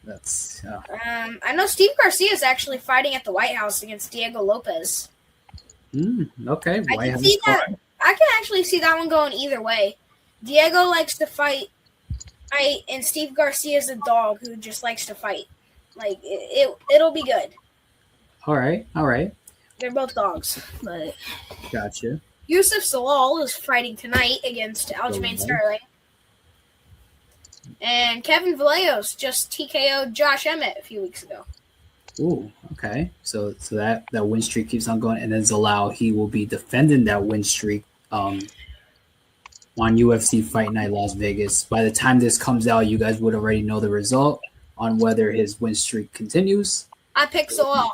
[SPEAKER 1] That's.
[SPEAKER 3] I know Steve Garcia is actually fighting at the White House against Diego Lopez.
[SPEAKER 1] Okay.
[SPEAKER 3] I can actually see that one going either way. Diego likes to fight, and Steve Garcia is a dog who just likes to fight. It'll be good.
[SPEAKER 1] All right.
[SPEAKER 3] They're both dogs, but
[SPEAKER 1] Gotcha.
[SPEAKER 3] Yusuf Zalal is fighting tonight against Aljamain Sterling. And Kevin Vallejos just TKO'd Josh Emmett a few weeks ago.
[SPEAKER 1] Ooh, okay. So that win streak keeps on going, and then Zalal, he will be defending that win streak on UFC Fight Night Las Vegas. By the time this comes out, you guys would already know the result on whether his win streak continues.
[SPEAKER 3] I picked Zalal.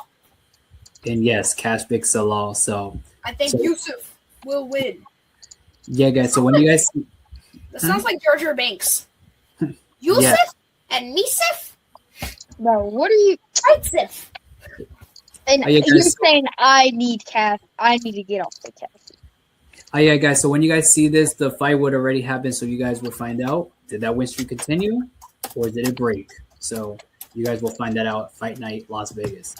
[SPEAKER 1] And yes, Cash picks Zalal. So
[SPEAKER 3] I think Yusuf will win.
[SPEAKER 1] Yeah, guys. So when you guys,
[SPEAKER 3] that sounds like Jar Jar Binks. Yusuf and Misif.
[SPEAKER 2] No, what are you?
[SPEAKER 3] Sif.
[SPEAKER 2] And you're saying I need Cash. I need to get off the Cash.
[SPEAKER 1] Oh yeah, guys. So when you guys see this, the fight would already happen. So you guys will find out, did that win streak continue or did it break? So you guys will find that out at Fight Night, Las Vegas.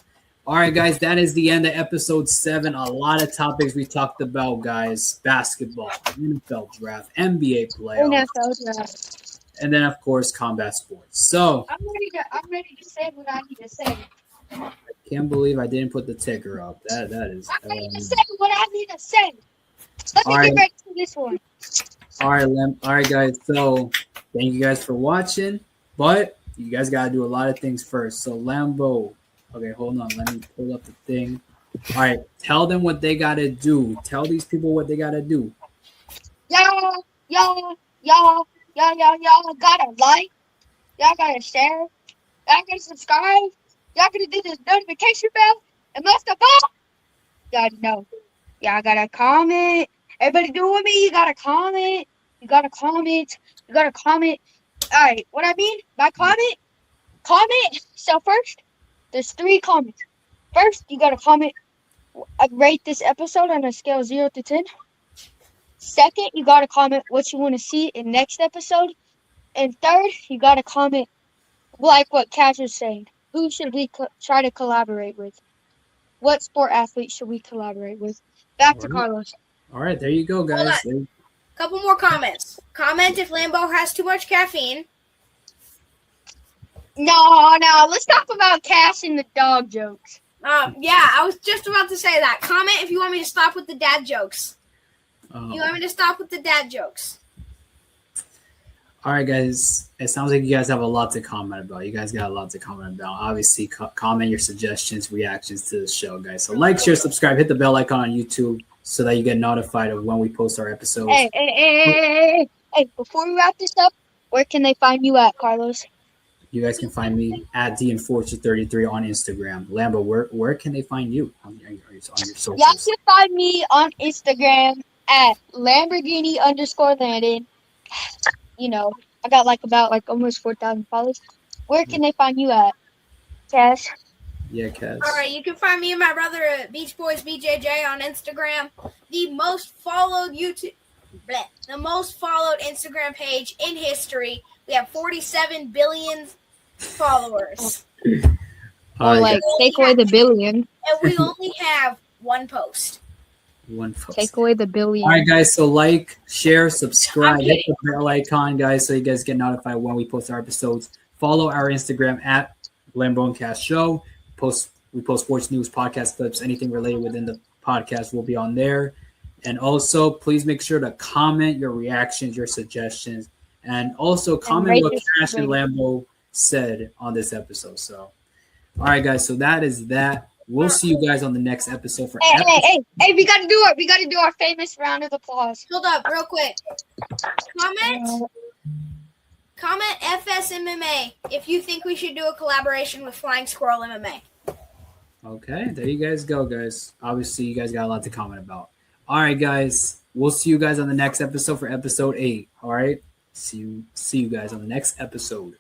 [SPEAKER 1] All right, guys, that is the end of episode 7. A lot of topics we talked about, guys. Basketball, NFL draft, NBA playoffs,
[SPEAKER 2] NFL draft.
[SPEAKER 1] and then, of course, combat sports. So
[SPEAKER 2] I'm ready to say what I need to say.
[SPEAKER 1] I can't believe I didn't put the ticker up. That is.
[SPEAKER 2] I'm ready to say what I need to say. Let me get ready for this one.
[SPEAKER 1] All right, guys. So thank you guys for watching, but you guys got to do a lot of things first. So Lambo. Okay, hold on. Let me pull up the thing. All right, tell them what they got to do. Tell these people what they got to do.
[SPEAKER 2] Y'all gotta like. Y'all gotta share. Y'all gotta subscribe. Y'all gotta do this notification bell. And most of all, y'all know. Y'all gotta comment. Everybody do it with me. You gotta comment. You gotta comment. All right, what I mean by comment? So first, there's 3 comments. First, you gotta comment, rate this episode on a scale of 0 to 10. Second, you gotta comment what you want to see in next episode. And third, you gotta comment like what Cash was saying. Who should we try to collaborate with? What sport athlete should we collaborate with? Back to Carlos.
[SPEAKER 1] All right, there you go, guys.
[SPEAKER 3] Couple more comments. Comment if Lambo has too much caffeine.
[SPEAKER 2] No, let's talk about Cash and the dog jokes.
[SPEAKER 3] Yeah, I was just about to say that. Comment if you want me to stop with the dad jokes. You want me to stop with the dad jokes?
[SPEAKER 1] All right, guys. It sounds like you guys have a lot to comment about. You guys got a lot to comment about. Obviously, comment your suggestions, reactions to the show, guys. So like, share, subscribe, hit the bell icon on YouTube so that you get notified of when we post our episodes.
[SPEAKER 2] Hey, before we wrap this up, where can they find you at, Carlos?
[SPEAKER 1] You guys can find me at DNFortune33 on Instagram. Lambo, where can they find you on your socials?
[SPEAKER 2] Y'all can find me on Instagram at Lamborghini_Landon. You know, I got about almost 4,000 followers. Where can they find you at, Cash?
[SPEAKER 1] Yeah, Cash.
[SPEAKER 3] All right, you can find me and my brother at Beach Boys BJJ on Instagram. The most followed Instagram page in history. We have 47 billion followers.
[SPEAKER 2] Take away the billion.
[SPEAKER 3] And we only have one post.
[SPEAKER 2] Take away the billion.
[SPEAKER 1] All right, guys. So like, share, subscribe, hit the bell icon, guys, so you guys get notified when we post our episodes. Follow our Instagram at Lambo and Cash Show. We post sports news, podcast clips, anything related within the podcast will be on there. And also, please make sure to comment your reactions, your suggestions, and also comment what Cash and Lambo said on this episode. So, all right, guys. So that is that. We'll see you guys on the next episode.
[SPEAKER 2] Hey, we gotta do it. We gotta do our famous round of applause.
[SPEAKER 3] Hold up, real quick. Comment FSMMA if you think we should do a collaboration with Flying Squirrel MMA.
[SPEAKER 1] Okay, there you guys go, guys. Obviously, you guys got a lot to comment about. All right, guys. We'll see you guys on the next episode for episode 8. All right. See you guys on the next episode.